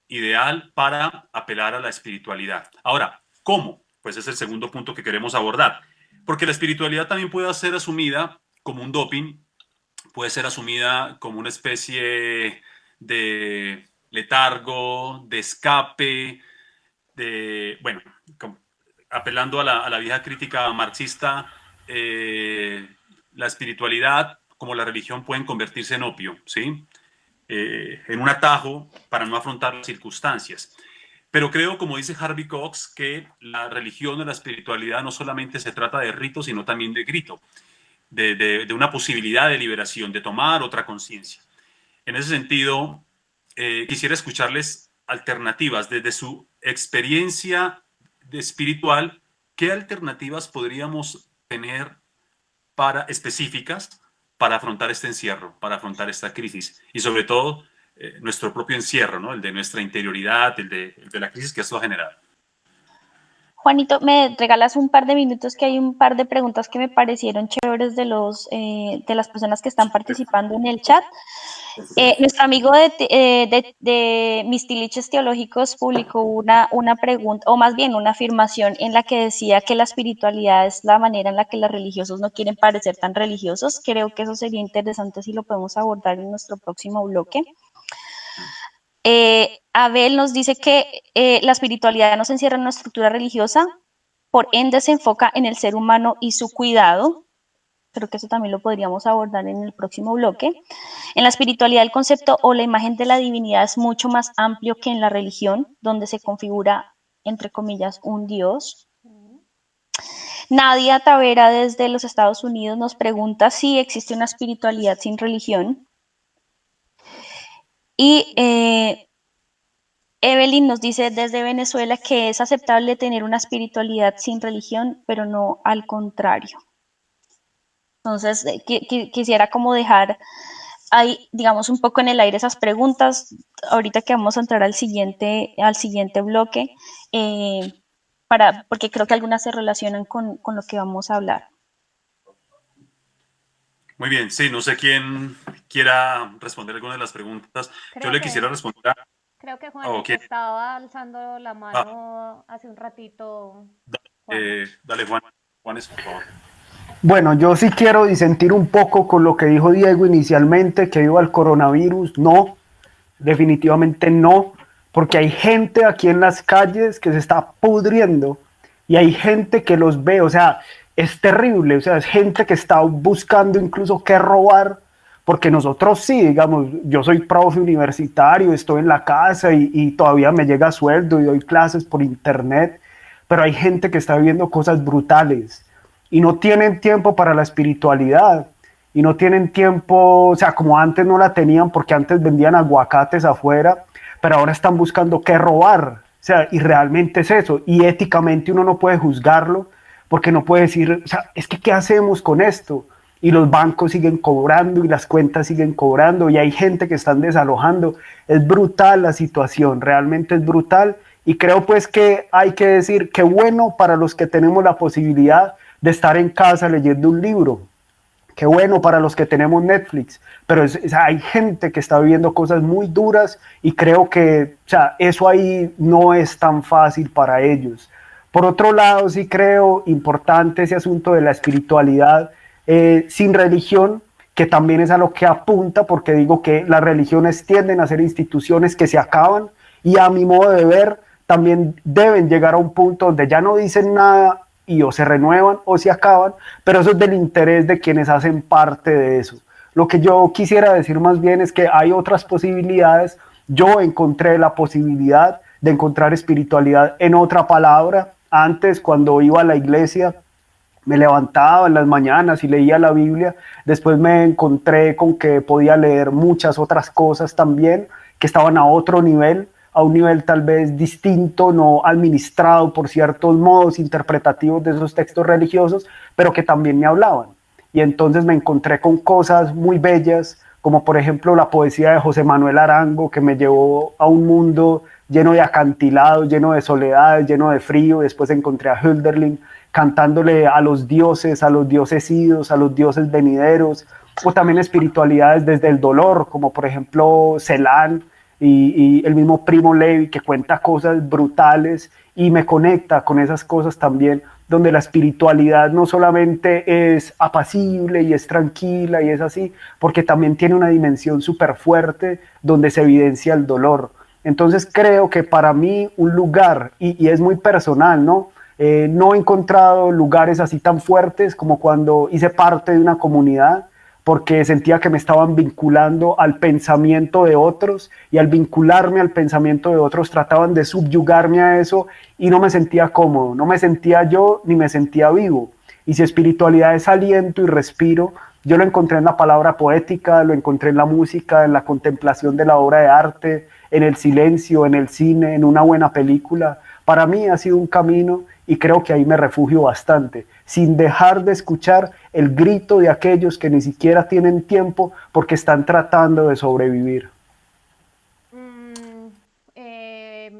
ideal para apelar a la espiritualidad. Ahora, ¿cómo? Pues es el segundo punto que queremos abordar, porque la espiritualidad también puede ser asumida como un doping, puede ser asumida como una especie de letargo, de escape, bueno, apelando a la vieja crítica marxista, la espiritualidad como la religión pueden convertirse en opio, ¿sí? En un atajo para no afrontar las circunstancias. Pero creo, como dice Harvey Cox, que la religión o la espiritualidad no solamente se trata de rito, sino también de grito, de una posibilidad de liberación, de tomar otra conciencia. En ese sentido, quisiera escucharles alternativas desde su experiencia de espiritual, ¿qué alternativas podríamos tener específicas para afrontar este encierro, para afrontar esta crisis? Y sobre todo, nuestro propio encierro, ¿no? El de nuestra interioridad, el de la crisis que esto ha generado. Juanito, ¿me regalas un par de minutos que hay un par de preguntas que me parecieron chéveres de las personas que están participando en el chat? Nuestro amigo de Mis Tiliches Teológicos publicó una pregunta, o más bien una afirmación en la que decía que la espiritualidad es la manera en la que los religiosos no quieren parecer tan religiosos. Creo que eso sería interesante si lo podemos abordar en nuestro próximo bloque. Abel nos dice que la espiritualidad no se encierra en una estructura religiosa, por ende se enfoca en el ser humano y su cuidado. Creo que eso también lo podríamos abordar en el próximo bloque. En la espiritualidad el concepto o la imagen de la divinidad es mucho más amplio que en la religión, donde se configura, entre comillas, un Dios. Nadia Tavera desde los Estados Unidos nos pregunta si existe una espiritualidad sin religión. Y Evelyn nos dice desde Venezuela que es aceptable tener una espiritualidad sin religión, pero no al contrario. Entonces, quisiera como dejar ahí, digamos, un poco en el aire esas preguntas, ahorita que vamos a entrar al siguiente bloque, porque creo que algunas se relacionan con lo que vamos a hablar. Muy bien, sí, no sé quién quiera responder alguna de las preguntas. Yo le quisiera responder a... Creo que Juan estaba alzando la mano hace un ratito. Dale, Juan. Juanes, por favor. Bueno, yo sí quiero disentir un poco con lo que dijo Diego inicialmente, que iba al coronavirus. No, definitivamente no, porque hay gente aquí en las calles que se está pudriendo y hay gente que los ve, o sea, es terrible, o sea, es gente que está buscando incluso qué robar, porque nosotros sí, digamos, yo soy profe universitario, estoy en la casa y todavía me llega sueldo y doy clases por internet, pero hay gente que está viviendo cosas brutales y no tienen tiempo para la espiritualidad y no tienen tiempo, o sea, como antes no la tenían porque antes vendían aguacates afuera, pero ahora están buscando qué robar, o sea, y realmente es eso, y éticamente uno no puede juzgarlo porque no puede decir, o sea, es que ¿qué hacemos con esto? Y los bancos siguen cobrando y las cuentas siguen cobrando y hay gente que están desalojando. Es brutal la situación, realmente es brutal, y creo pues que hay que decir que bueno para los que tenemos la posibilidad de estar en casa leyendo un libro. Qué bueno para los que tenemos Netflix, pero hay gente que está viviendo cosas muy duras y creo que, o sea, eso ahí no es tan fácil para ellos. Por otro lado, sí creo importante ese asunto de la espiritualidad sin religión, que también es a lo que apunta, porque digo que las religiones tienden a ser instituciones que se acaban y a mi modo de ver también deben llegar a un punto donde ya no dicen nada y o se renuevan o se acaban, pero eso es del interés de quienes hacen parte de eso. Lo que yo quisiera decir más bien es que hay otras posibilidades. Yo encontré la posibilidad de encontrar espiritualidad en otra palabra. Antes, cuando iba a la iglesia, me levantaba en las mañanas y leía la Biblia. Después me encontré con que podía leer muchas otras cosas también que estaban a otro nivel, a un nivel tal vez distinto, no administrado por ciertos modos interpretativos de esos textos religiosos, pero que también me hablaban. Y entonces me encontré con cosas muy bellas, como por ejemplo la poesía de José Manuel Arango, que me llevó a un mundo lleno de acantilados, lleno de soledades, lleno de frío. Después encontré a Hölderlin cantándole a los dioses idos, a los dioses venideros, o también espiritualidades desde el dolor, como por ejemplo Celan, y el mismo Primo Levi, que cuenta cosas brutales y me conecta con esas cosas también, donde la espiritualidad no solamente es apacible y es tranquila y es así, porque también tiene una dimensión súper fuerte donde se evidencia el dolor. Entonces creo que para mí un lugar, y es muy personal, ¿no? No he encontrado lugares así tan fuertes como cuando hice parte de una comunidad, porque sentía que me estaban vinculando al pensamiento de otros, y al vincularme al pensamiento de otros trataban de subyugarme a eso y no me sentía cómodo, no me sentía yo ni me sentía vivo. Y si espiritualidad es aliento y respiro, yo lo encontré en la palabra poética, lo encontré en la música, en la contemplación de la obra de arte, en el silencio, en el cine, en una buena película. Para mí ha sido un camino y creo que ahí me refugio bastante, sin dejar de escuchar el grito de aquellos que ni siquiera tienen tiempo porque están tratando de sobrevivir. Mm,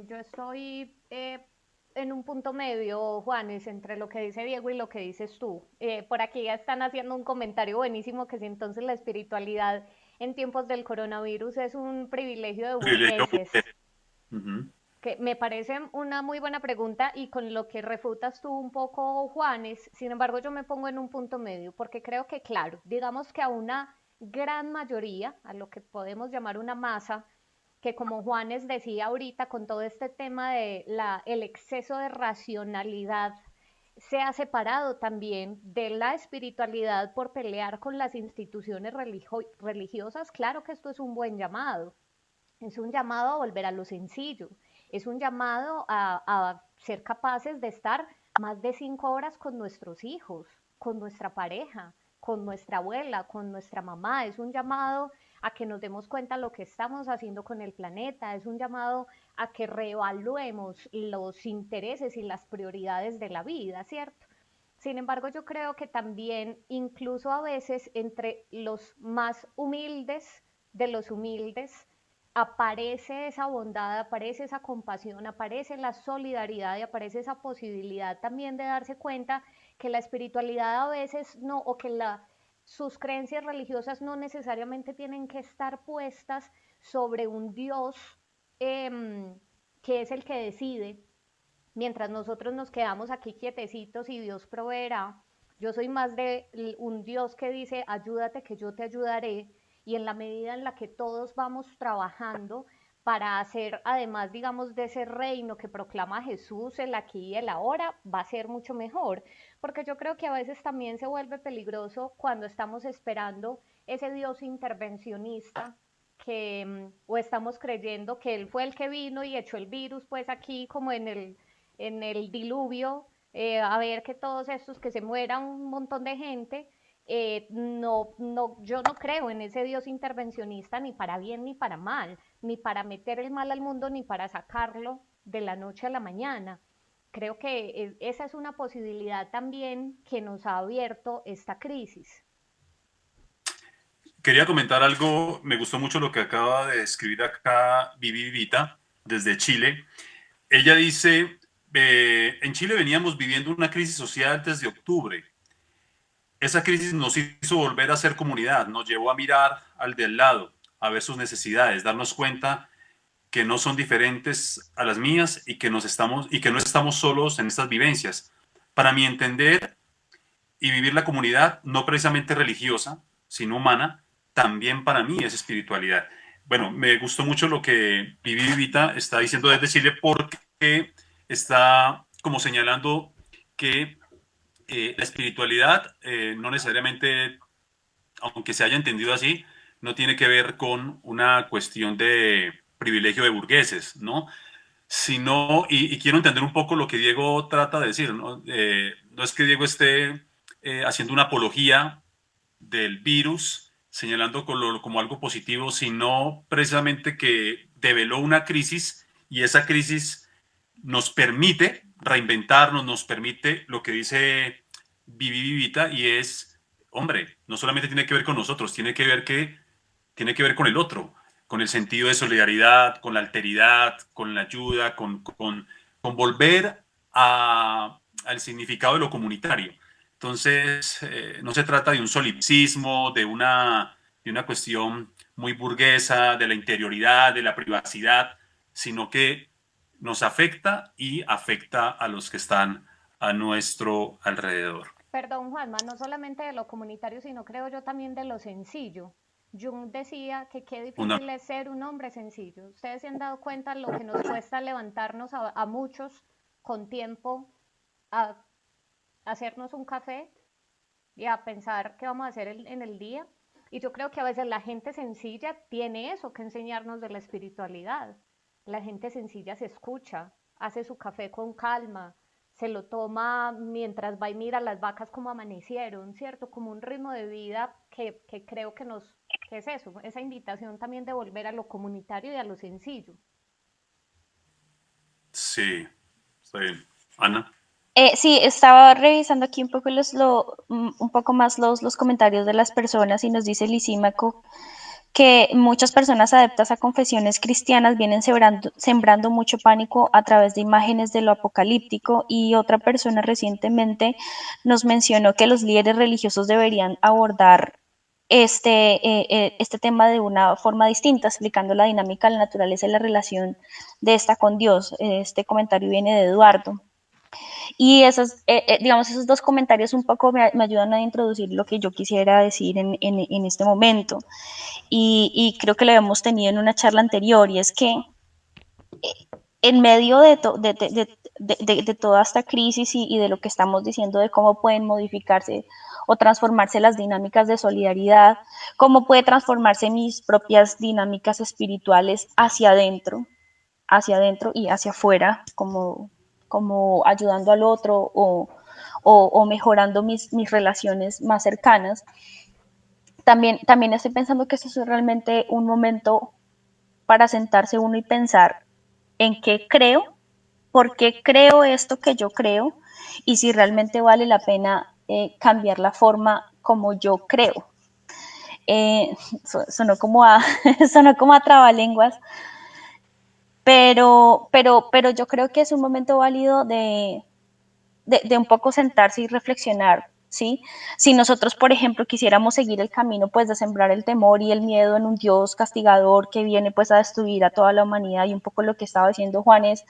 yo estoy en un punto medio, Juanes, entre lo que dice Diego y lo que dices tú. Por aquí ya están haciendo un comentario buenísimo que si entonces la espiritualidad en tiempos del coronavirus es un privilegio de Privilegio. burgueses. Ujú. Que me parece una muy buena pregunta y con lo que refutas tú un poco, Juanes, sin embargo yo me pongo en un punto medio porque creo que, claro, digamos que a una gran mayoría, a lo que podemos llamar una masa, que como Juanes decía ahorita con todo este tema de el exceso de racionalidad, se ha separado también de la espiritualidad por pelear con las instituciones religiosas, claro que esto es un buen llamado. Es un llamado a volver a lo sencillo, es un llamado a ser capaces de estar más de 5 horas con nuestros hijos, con nuestra pareja, con nuestra abuela, con nuestra mamá. Es un llamado a que nos demos cuenta lo que estamos haciendo con el planeta. Es un llamado a que reevaluemos los intereses y las prioridades de la vida, ¿cierto? Sin embargo, yo creo que también, incluso a veces, entre los más humildes de los humildes, aparece esa bondad, aparece esa compasión, aparece la solidaridad y aparece esa posibilidad también de darse cuenta que la espiritualidad a veces no, o que sus creencias religiosas no necesariamente tienen que estar puestas sobre un Dios que es el que decide, mientras nosotros nos quedamos aquí quietecitos y Dios proveerá. Yo soy más de un Dios que dice, ayúdate que yo te ayudaré, y en la medida en la que todos vamos trabajando para hacer, además, digamos, de ese reino que proclama Jesús, el aquí y el ahora, va a ser mucho mejor, porque yo creo que a veces también se vuelve peligroso cuando estamos esperando ese Dios intervencionista que, o estamos creyendo que Él fue el que vino y echó el virus, pues aquí como en el diluvio, a ver que todos estos que se mueran un montón de gente, no, no, yo no creo en ese Dios intervencionista ni para bien ni para mal, ni para meter el mal al mundo ni para sacarlo de la noche a la mañana. Creo que esa es una posibilidad también que nos ha abierto esta crisis. Quería comentar algo, me gustó mucho lo que acaba de escribir acá Vivi Vita desde Chile. Ella dice, en Chile veníamos viviendo una crisis social desde octubre. Esa crisis nos hizo volver a ser comunidad, nos llevó a mirar al de al lado, a ver sus necesidades, darnos cuenta que no son diferentes a las mías y que no estamos solos en estas vivencias. Para mi entender y vivir la comunidad, no precisamente religiosa, sino humana, también para mí es espiritualidad. Bueno, me gustó mucho lo que Vivi Vita está diciendo desde Chile porque está como señalando que la espiritualidad no necesariamente, aunque se haya entendido así, no tiene que ver con una cuestión de privilegio de burgueses, ¿no? Sino, y quiero entender un poco lo que Diego trata de decir, ¿no? No es que Diego esté haciendo una apología del virus, señalando como algo positivo, sino precisamente que develó una crisis y esa crisis nos permite reinventarnos, nos permite lo que dice Vivi Vivita y es, hombre, no solamente tiene que ver con nosotros, tiene que ver con el otro, con el sentido de solidaridad, con la alteridad, con la ayuda, con volver al significado de lo comunitario. Entonces, no se trata de un solipsismo, de una cuestión muy burguesa, de la interioridad, de la privacidad, sino que nos afecta y afecta a los que están a nuestro alrededor. Perdón, Juanma, no solamente de lo comunitario, sino creo yo también de lo sencillo. Jung decía que qué Una, difícil es ser un hombre sencillo. Ustedes se han dado cuenta lo que nos cuesta levantarnos a muchos con tiempo a hacernos un café y a pensar qué vamos a hacer en el día. Y yo creo que a veces la gente sencilla tiene eso que enseñarnos de la espiritualidad. La gente sencilla se escucha, hace su café con calma, se lo toma mientras va y mira las vacas como amanecieron, ¿cierto? Como un ritmo de vida que creo que es eso, esa invitación también de volver a lo comunitario y a lo sencillo. sí, Está bien. Ana. Sí, estaba revisando aquí un poco un poco más los comentarios de las personas y nos dice Lisímaco que muchas personas adeptas a confesiones cristianas vienen sembrando mucho pánico a través de imágenes de lo apocalíptico y otra persona recientemente nos mencionó que los líderes religiosos deberían abordar este tema de una forma distinta, explicando la dinámica, la naturaleza y la relación de esta con Dios. Este comentario viene de Eduardo. Y digamos, esos dos comentarios un poco me ayudan a introducir lo que yo quisiera decir en este momento. Y creo que lo hemos tenido en una charla anterior, y es que en medio de toda esta crisis y de lo que estamos diciendo de cómo pueden modificarse o transformarse las dinámicas de solidaridad, cómo puede transformarse mis propias dinámicas espirituales hacia adentro y hacia afuera, como ayudando al otro o mejorando mis relaciones más cercanas. También estoy pensando que esto es realmente un momento para sentarse uno y pensar en qué creo, por qué creo esto que yo creo y si realmente vale la pena cambiar la forma como yo creo. Sonó como a sonó como a trabalenguas, pero yo creo que es un momento válido de un poco sentarse y reflexionar, ¿sí? Si nosotros, por ejemplo, quisiéramos seguir el camino, pues, de sembrar el temor y el miedo en un Dios castigador que viene, pues, a destruir a toda la humanidad, y un poco lo que estaba diciendo Juan es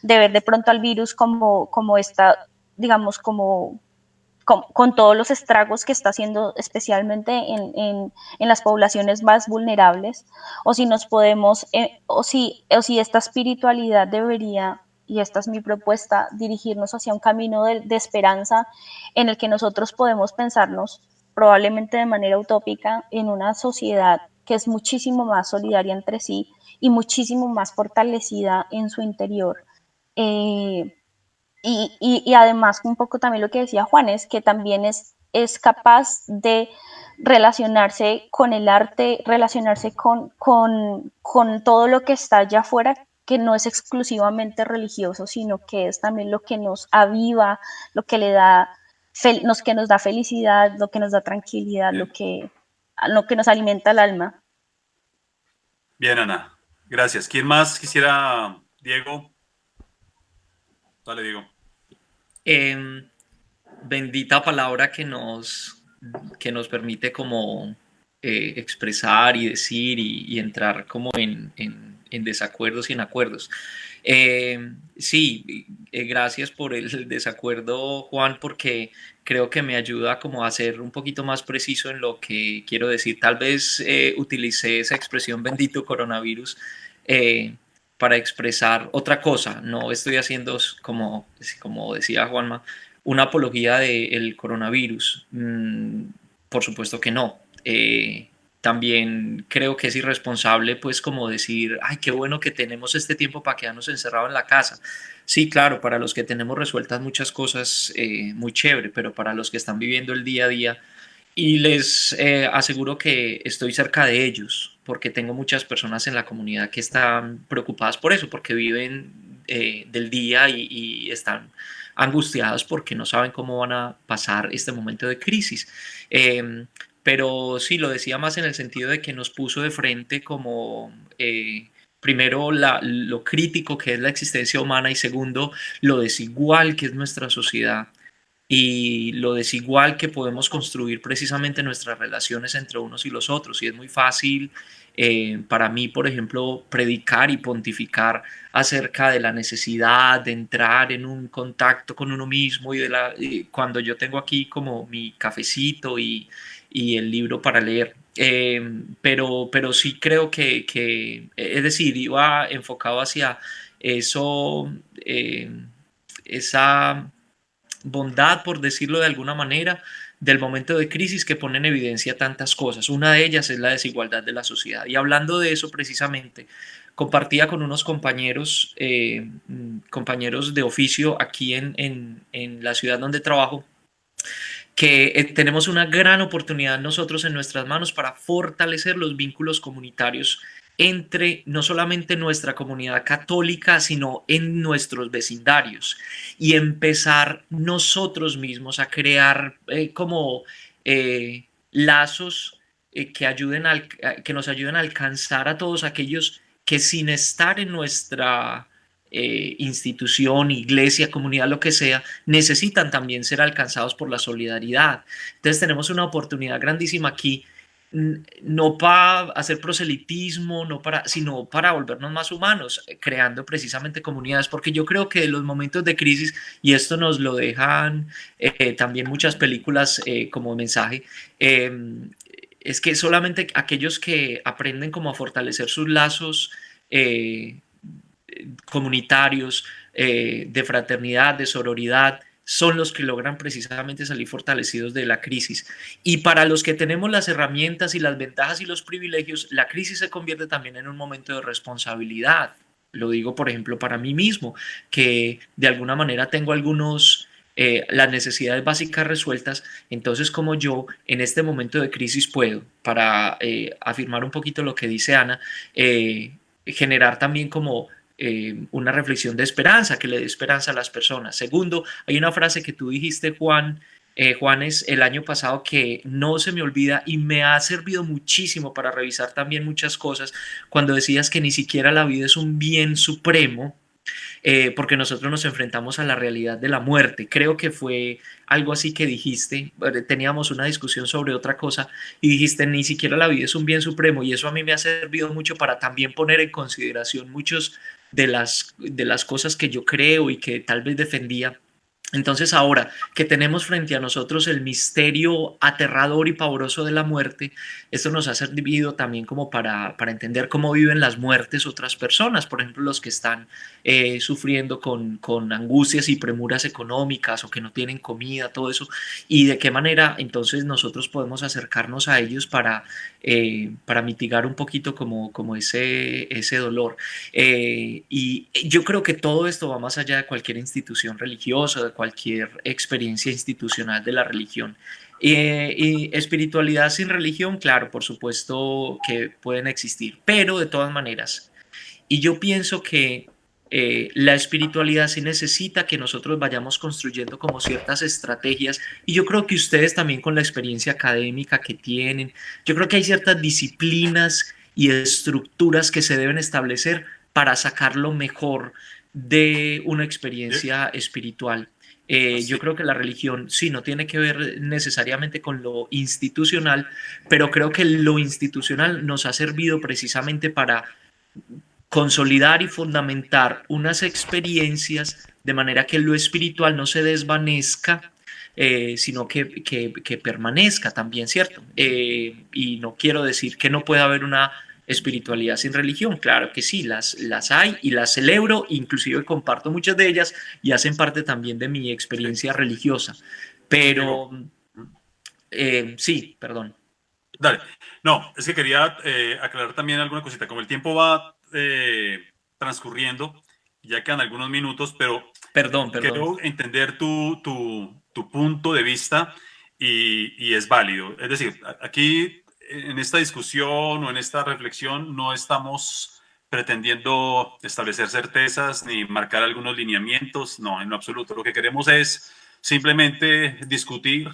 de ver de pronto al virus como esta, digamos, con todos los estragos que está haciendo especialmente en las poblaciones más vulnerables, o si nos podemos, o si esta espiritualidad debería, y esta es mi propuesta, dirigirnos hacia un camino de esperanza en el que nosotros podemos pensarnos, probablemente de manera utópica, en una sociedad que es muchísimo más solidaria entre sí y muchísimo más fortalecida en su interior. Eh, y además, un poco también lo que decía Juan, es que también es capaz de relacionarse con el arte, relacionarse con todo lo que está allá afuera, que no es exclusivamente religioso, sino que es también lo que nos aviva, lo que que nos da felicidad, lo que nos da tranquilidad, lo que nos alimenta el alma. Bien, Ana. Gracias. ¿Quién más quisiera? Diego. Dale, Diego. Bendita palabra que nos permite como expresar y decir y entrar como en desacuerdos y en acuerdos. Sí, gracias por el desacuerdo, Juan, porque creo que me ayuda como a ser un poquito más preciso en lo que quiero decir. Tal vez utilicé esa expresión bendito coronavirus para expresar otra cosa. No estoy haciendo, como decía Juanma, una apología del coronavirus. Por supuesto que no. También creo que es irresponsable, pues, como decir, ay, qué bueno que tenemos este tiempo para quedarnos encerrados en la casa. Sí, claro, para los que tenemos resueltas muchas cosas, muy chévere, pero para los que están viviendo el día a día, y les aseguro que estoy cerca de ellos, porque tengo muchas personas en la comunidad que están preocupadas por eso, porque viven del día y están angustiados porque no saben cómo van a pasar este momento de crisis. Pero sí, lo decía más en el sentido de que nos puso de frente como, primero, lo crítico que es la existencia humana, y segundo, lo desigual que es nuestra sociedad y lo desigual que podemos construir precisamente nuestras relaciones entre unos y los otros. Y es muy fácil para mí, por ejemplo, predicar y pontificar acerca de la necesidad de entrar en un contacto con uno mismo cuando yo tengo aquí como mi cafecito y el libro para leer. Pero sí creo es decir, iba enfocado hacia eso, esa bondad, por decirlo de alguna manera, del momento de crisis que pone en evidencia tantas cosas. Una de ellas es la desigualdad de la sociedad. Y hablando de eso precisamente, compartía con unos compañeros, compañeros de oficio aquí en la ciudad donde trabajo, que tenemos una gran oportunidad nosotros en nuestras manos para fortalecer los vínculos comunitarios entre no solamente nuestra comunidad católica, sino en nuestros vecindarios y empezar nosotros mismos a crear como lazos que nos ayuden a alcanzar a todos aquellos que sin estar en nuestra institución, iglesia, comunidad, lo que sea, necesitan también ser alcanzados por la solidaridad. Entonces tenemos una oportunidad grandísima aquí, no para hacer proselitismo, sino para volvernos más humanos, creando precisamente comunidades, porque yo creo que en los momentos de crisis, y esto nos lo dejan también muchas películas como mensaje, es que solamente aquellos que aprenden como a fortalecer sus lazos comunitarios, de fraternidad, de sororidad, son los que logran precisamente salir fortalecidos de la crisis. Y para los que tenemos las herramientas y las ventajas y los privilegios, la crisis se convierte también en un momento de responsabilidad. Lo digo, por ejemplo, para mí mismo, que de alguna manera tengo las necesidades básicas resueltas, entonces como yo en este momento de crisis puedo, para afirmar un poquito lo que dice Ana, generar también como una reflexión de esperanza, que le dé esperanza a las personas. Segundo, hay una frase que tú dijiste, Juanes, el año pasado, que no se me olvida y me ha servido muchísimo para revisar también muchas cosas, cuando decías que ni siquiera la vida es un bien supremo, porque nosotros nos enfrentamos a la realidad de la muerte. Creo que fue algo así que dijiste, teníamos una discusión sobre otra cosa y dijiste, ni siquiera la vida es un bien supremo, y eso a mí me ha servido mucho para también poner en consideración muchos de las cosas que yo creo y que tal vez defendía. Entonces ahora que tenemos frente a nosotros el misterio aterrador y pavoroso de la muerte, esto nos ha servido también como para entender cómo viven las muertes otras personas, por ejemplo los que están sufriendo con angustias y premuras económicas o que no tienen comida, todo eso, y de qué manera entonces nosotros podemos acercarnos a ellos para mitigar un poquito como ese dolor. Y yo creo que todo esto va más allá de cualquier institución religiosa, de cualquier experiencia institucional de la religión. Y espiritualidad sin religión, claro, por supuesto que pueden existir, pero de todas maneras. Y yo pienso que la espiritualidad sí necesita que nosotros vayamos construyendo como ciertas estrategias, y yo creo que ustedes también con la experiencia académica que tienen, yo creo que hay ciertas disciplinas y estructuras que se deben establecer para sacar lo mejor de una experiencia espiritual. Yo creo que la religión sí no tiene que ver necesariamente con lo institucional, pero creo que lo institucional nos ha servido precisamente para consolidar y fundamentar unas experiencias de manera que lo espiritual no se desvanezca, sino que permanezca también, ¿cierto? Y no quiero decir que no pueda haber una espiritualidad sin religión, claro que sí, las hay y las celebro, inclusive comparto muchas de ellas y hacen parte también de mi experiencia religiosa, pero sí, perdón. Dale. No, es que quería aclarar también alguna cosita. Como el tiempo va transcurriendo, ya quedan algunos minutos, pero Perdón. quiero entender tu punto de vista y es válido. Es decir, aquí en esta discusión o en esta reflexión no estamos pretendiendo establecer certezas ni marcar algunos lineamientos, no, en lo absoluto. Lo que queremos es simplemente discutir,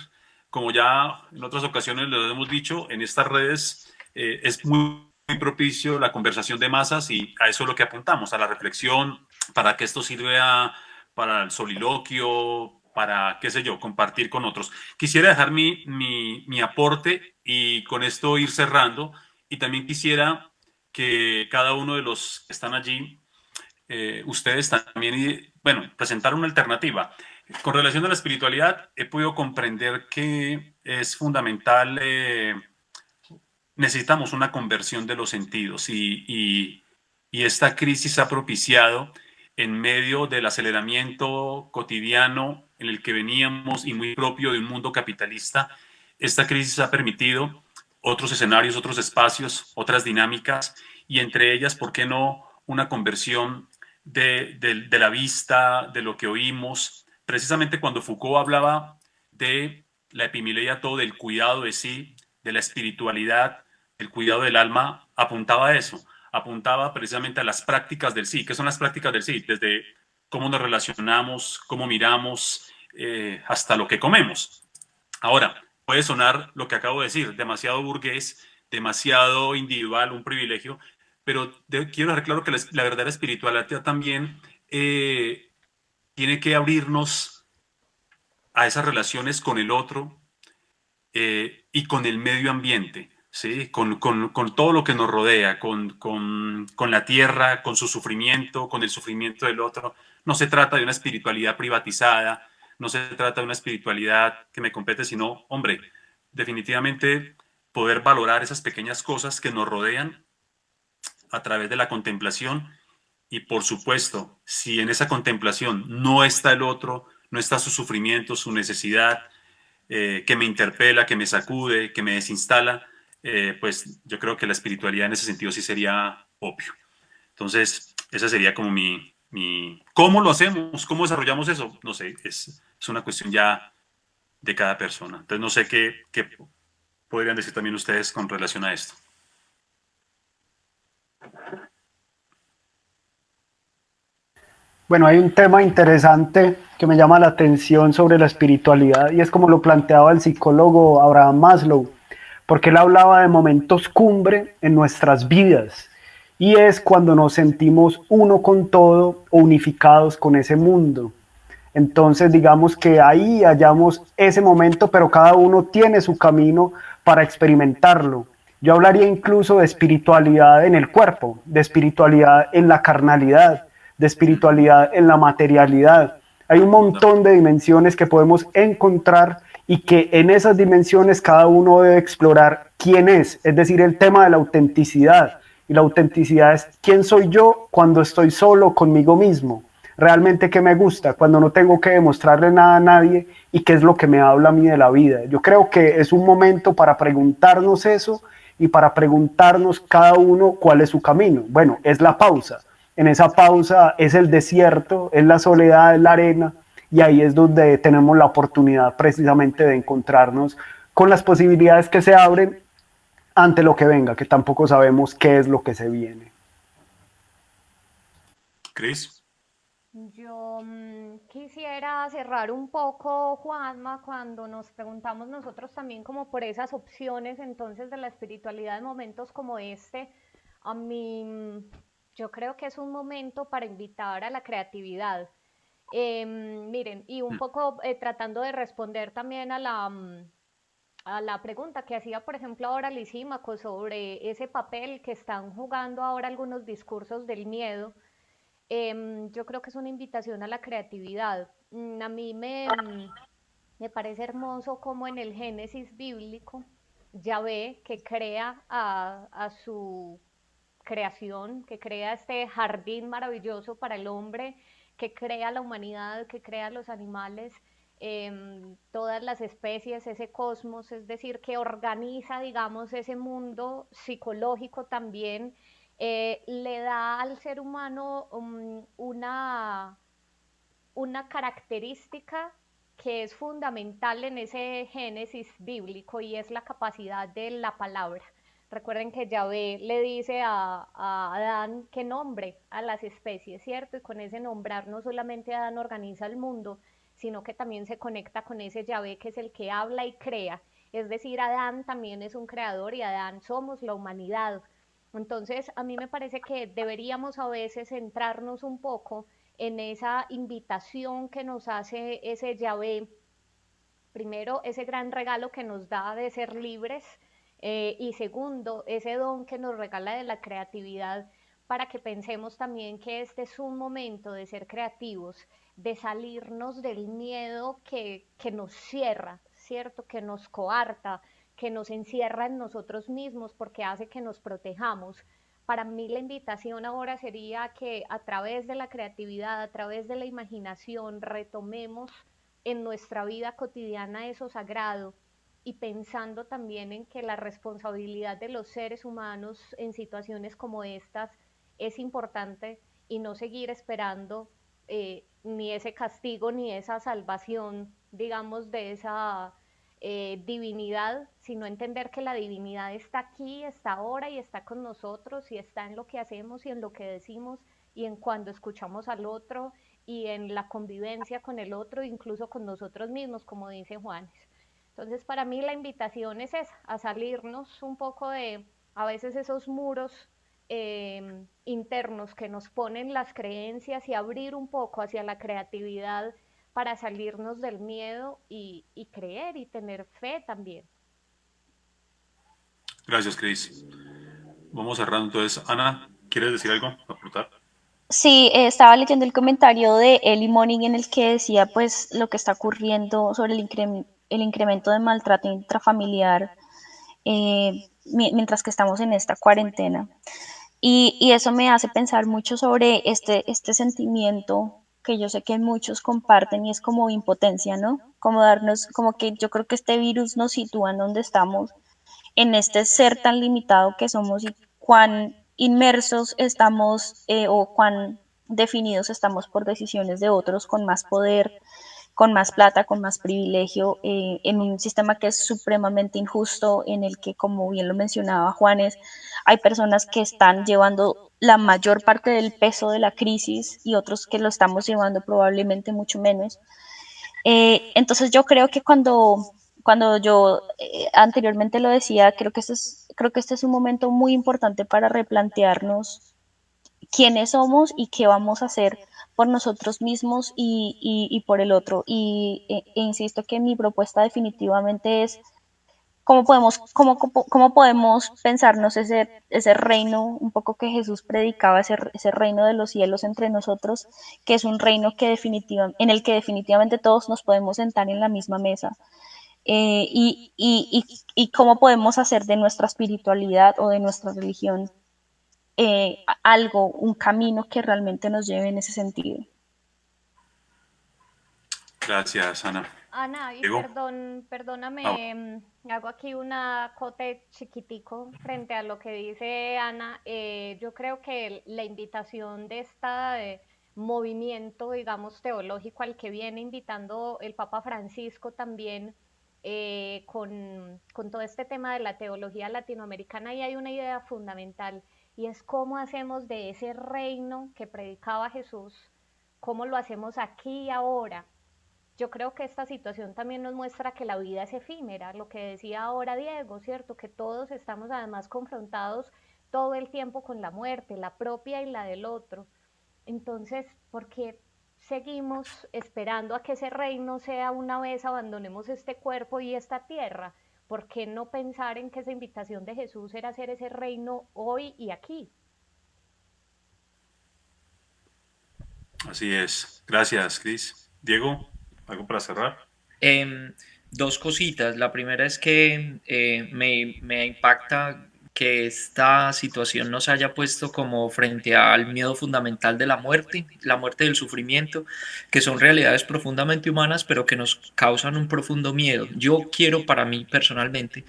como ya en otras ocasiones lo hemos dicho, en estas redes es muy propicio la conversación de masas y a eso es lo que apuntamos, a la reflexión, para que esto sirva para el soliloquio, para, qué sé yo, compartir con otros. Quisiera dejar mi aporte y con esto ir cerrando, y también quisiera que cada uno de los que están allí, ustedes también, bueno, presentar una alternativa. Con relación a la espiritualidad, he podido comprender que es fundamental, necesitamos una conversión de los sentidos y esta crisis ha propiciado, en medio del aceleramiento cotidiano en el que veníamos y muy propio de un mundo capitalista, esta crisis ha permitido otros escenarios, otros espacios, otras dinámicas, y entre ellas, ¿por qué no una conversión de la vista, de lo que oímos? Precisamente cuando Foucault hablaba de la epimeleia, todo del cuidado de sí, de la espiritualidad, el cuidado del alma, apuntaba a eso, apuntaba precisamente a las prácticas del sí. ¿Qué son las prácticas del sí? Desde cómo nos relacionamos, cómo miramos, hasta lo que comemos. Ahora, puede sonar lo que acabo de decir, demasiado burgués, demasiado individual, un privilegio, pero quiero dejar claro que la verdadera espiritualidad también tiene que abrirnos a esas relaciones con el otro, y con el medio ambiente, ¿sí? Con todo lo que nos rodea, con la tierra, con su sufrimiento, con el sufrimiento del otro. No se trata de una espiritualidad privatizada, no se trata de una espiritualidad que me compete, sino, hombre, definitivamente poder valorar esas pequeñas cosas que nos rodean a través de la contemplación. Y por supuesto, si en esa contemplación no está el otro, no está su sufrimiento, su necesidad, que me interpela, que me sacude, que me desinstala, pues yo creo que la espiritualidad en ese sentido sí sería obvio. Entonces, esa sería como ¿cómo lo hacemos? ¿Cómo desarrollamos eso? No sé, es una cuestión ya de cada persona. Entonces, no sé qué podrían decir también ustedes con relación a esto. Bueno, hay un tema interesante que me llama la atención sobre la espiritualidad y es como lo planteaba el psicólogo Abraham Maslow, porque él hablaba de momentos cumbre en nuestras vidas y es cuando nos sentimos uno con todo o unificados con ese mundo. Entonces, digamos que ahí hallamos ese momento, pero cada uno tiene su camino para experimentarlo. Yo hablaría incluso de espiritualidad en el cuerpo, de espiritualidad en la carnalidad, de espiritualidad en la materialidad. Hay un montón de dimensiones que podemos encontrar y que en esas dimensiones cada uno debe explorar quién es decir, el tema de la autenticidad. Y la autenticidad es quién soy yo cuando estoy solo conmigo mismo. Realmente qué me gusta, cuando no tengo que demostrarle nada a nadie y qué es lo que me habla a mí de la vida. Yo creo que es un momento para preguntarnos eso y para preguntarnos cada uno cuál es su camino. Bueno, es la pausa. En esa pausa es el desierto, es la soledad, es la arena, y ahí es donde tenemos la oportunidad precisamente de encontrarnos con las posibilidades que se abren ante lo que venga, que tampoco sabemos qué es lo que se viene. Cris. Yo quisiera cerrar un poco, Juanma, cuando nos preguntamos nosotros también como por esas opciones entonces de la espiritualidad en momentos como este. A mí, yo creo que es un momento para invitar a la creatividad. Miren, y un poco tratando de responder también a la pregunta que hacía, por ejemplo, ahora Lisímaco sobre ese papel que están jugando ahora algunos discursos del miedo. Yo creo que es una invitación a la creatividad. A mí me parece hermoso como en el Génesis bíblico, Yahvé que crea a su creación, que crea este jardín maravilloso para el hombre, que crea la humanidad, que crea los animales, todas las especies, ese cosmos, es decir, que organiza, digamos, ese mundo psicológico también, le da al ser humano una característica que es fundamental en ese génesis bíblico y es la capacidad de la palabra. Recuerden que Yahvé le dice a Adán que nombre a las especies, ¿cierto? Y con ese nombrar no solamente Adán organiza el mundo, sino que también se conecta con ese Yahvé que es el que habla y crea. Es decir, Adán también es un creador y Adán somos la humanidad. Entonces, a mí me parece que deberíamos a veces centrarnos un poco en esa invitación que nos hace ese Yahvé, primero ese gran regalo que nos da de ser libres, y segundo, ese don que nos regala de la creatividad para que pensemos también que este es un momento de ser creativos, de salirnos del miedo que nos cierra, ¿cierto? Que nos coarta, que nos encierra en nosotros mismos porque hace que nos protejamos. Para mí la invitación ahora sería que a través de la creatividad, a través de la imaginación, retomemos en nuestra vida cotidiana eso sagrado y pensando también en que la responsabilidad de los seres humanos en situaciones como estas es importante y no seguir esperando ni ese castigo ni esa salvación, digamos, de esa divinidad, sino entender que la divinidad está aquí, está ahora y está con nosotros y está en lo que hacemos y en lo que decimos y en cuando escuchamos al otro y en la convivencia con el otro, incluso con nosotros mismos, como dice Juanes. Entonces, para mí la invitación es esa, a salirnos un poco de a veces esos muros internos que nos ponen las creencias y abrir un poco hacia la creatividad para salirnos del miedo y creer y tener fe también. Gracias, Cris. Vamos cerrando entonces. Ana, ¿quieres decir algo? ¿Aportar? Sí, estaba leyendo el comentario de Eli Morning en el que decía pues lo que está ocurriendo sobre el incremento de maltrato intrafamiliar mientras que estamos en esta cuarentena. Y eso me hace pensar mucho sobre este sentimiento que yo sé que muchos comparten y es como impotencia, ¿no? Como darnos, como que yo creo que este virus nos sitúa en donde estamos, en este ser tan limitado que somos y cuán inmersos estamos o cuán definidos estamos por decisiones de otros con más poder, con más plata, con más privilegio, en un sistema que es supremamente injusto, en el que, como bien lo mencionaba Juanes, hay personas que están llevando la mayor parte del peso de la crisis y otros que lo estamos llevando probablemente mucho menos. Entonces yo creo que cuando yo anteriormente lo decía, creo que este es un momento muy importante para replantearnos quiénes somos y qué vamos a hacer por nosotros mismos y por el otro. E insisto que mi propuesta definitivamente es cómo podemos pensarnos ese reino, un poco que Jesús predicaba, ese reino de los cielos entre nosotros, que es un reino en el que definitivamente todos nos podemos sentar en la misma mesa. Y cómo podemos hacer de nuestra espiritualidad o de nuestra religión algo, un camino que realmente nos lleve en ese sentido. Gracias, Ana. Ana, y Diego. perdóname, hago aquí un acote chiquitico frente a lo que dice Ana. Yo creo que la invitación de este movimiento, digamos, teológico al que viene invitando el Papa Francisco también con todo este tema de la teología latinoamericana, y hay una idea fundamental, y es cómo hacemos de ese reino que predicaba Jesús, cómo lo hacemos aquí y ahora. Yo creo que esta situación también nos muestra que la vida es efímera, lo que decía ahora Diego, ¿cierto? Que todos estamos además confrontados todo el tiempo con la muerte, la propia y la del otro. Entonces, ¿por qué seguimos esperando a que ese reino sea una vez abandonemos este cuerpo y esta tierra? ¿Por qué no pensar en que esa invitación de Jesús era hacer ese reino hoy y aquí? Así es. Gracias, Cris. Diego, ¿algo para cerrar? Eh, Dos cositas. La primera es que me impacta que esta situación nos haya puesto como frente al miedo fundamental de la muerte del sufrimiento, que son realidades profundamente humanas, pero que nos causan un profundo miedo. Yo quiero para mí personalmente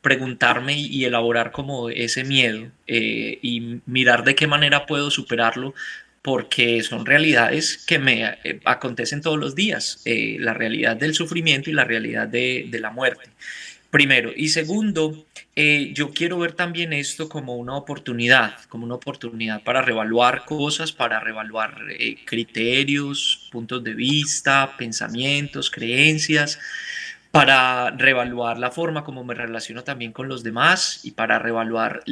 preguntarme y elaborar como ese miedo y mirar de qué manera puedo superarlo porque son realidades que me acontecen todos los días, la realidad del sufrimiento y la realidad de la muerte. Primero. Y segundo, yo quiero ver también esto como una oportunidad para reevaluar cosas, para reevaluar criterios, puntos de vista, pensamientos, creencias, para reevaluar la forma como me relaciono también con los demás y para reevaluar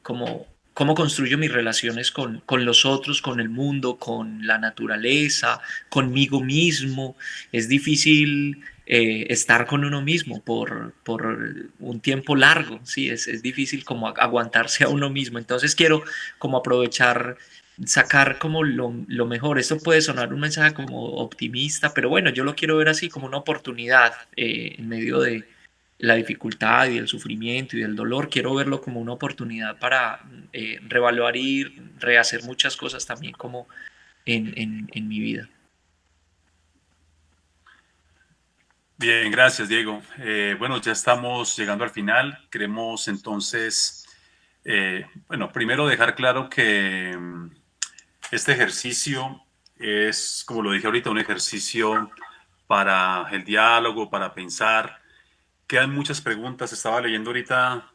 cómo construyo mis relaciones con los otros, con el mundo, con la naturaleza, conmigo mismo. Es difícil estar con uno mismo por un tiempo largo, ¿sí? Es difícil como aguantarse a uno mismo. Entonces quiero como aprovechar, sacar como lo mejor. Esto puede sonar un mensaje como optimista, pero bueno, yo lo quiero ver así como una oportunidad en medio de la dificultad y del sufrimiento y del dolor. Quiero verlo como una oportunidad para reevaluar y rehacer muchas cosas también como en mi vida. Bien, gracias, Diego. Bueno, ya estamos llegando al final. Queremos entonces, bueno, primero dejar claro que este ejercicio es, como lo dije ahorita, un ejercicio para el diálogo, para pensar. Quedan muchas preguntas. Estaba leyendo ahorita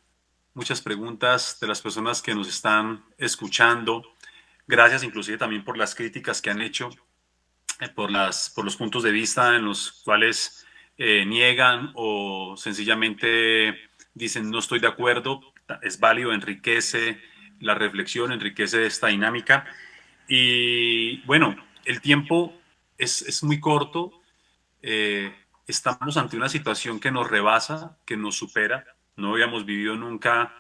muchas preguntas de las personas que nos están escuchando. Gracias inclusive también por las críticas que han hecho, por los puntos de vista en los cuales niegan o sencillamente dicen no estoy de acuerdo. Es válido, enriquece la reflexión, enriquece esta dinámica. Y bueno, el tiempo es muy corto. Estamos ante una situación que nos rebasa, que nos supera. No habíamos vivido nunca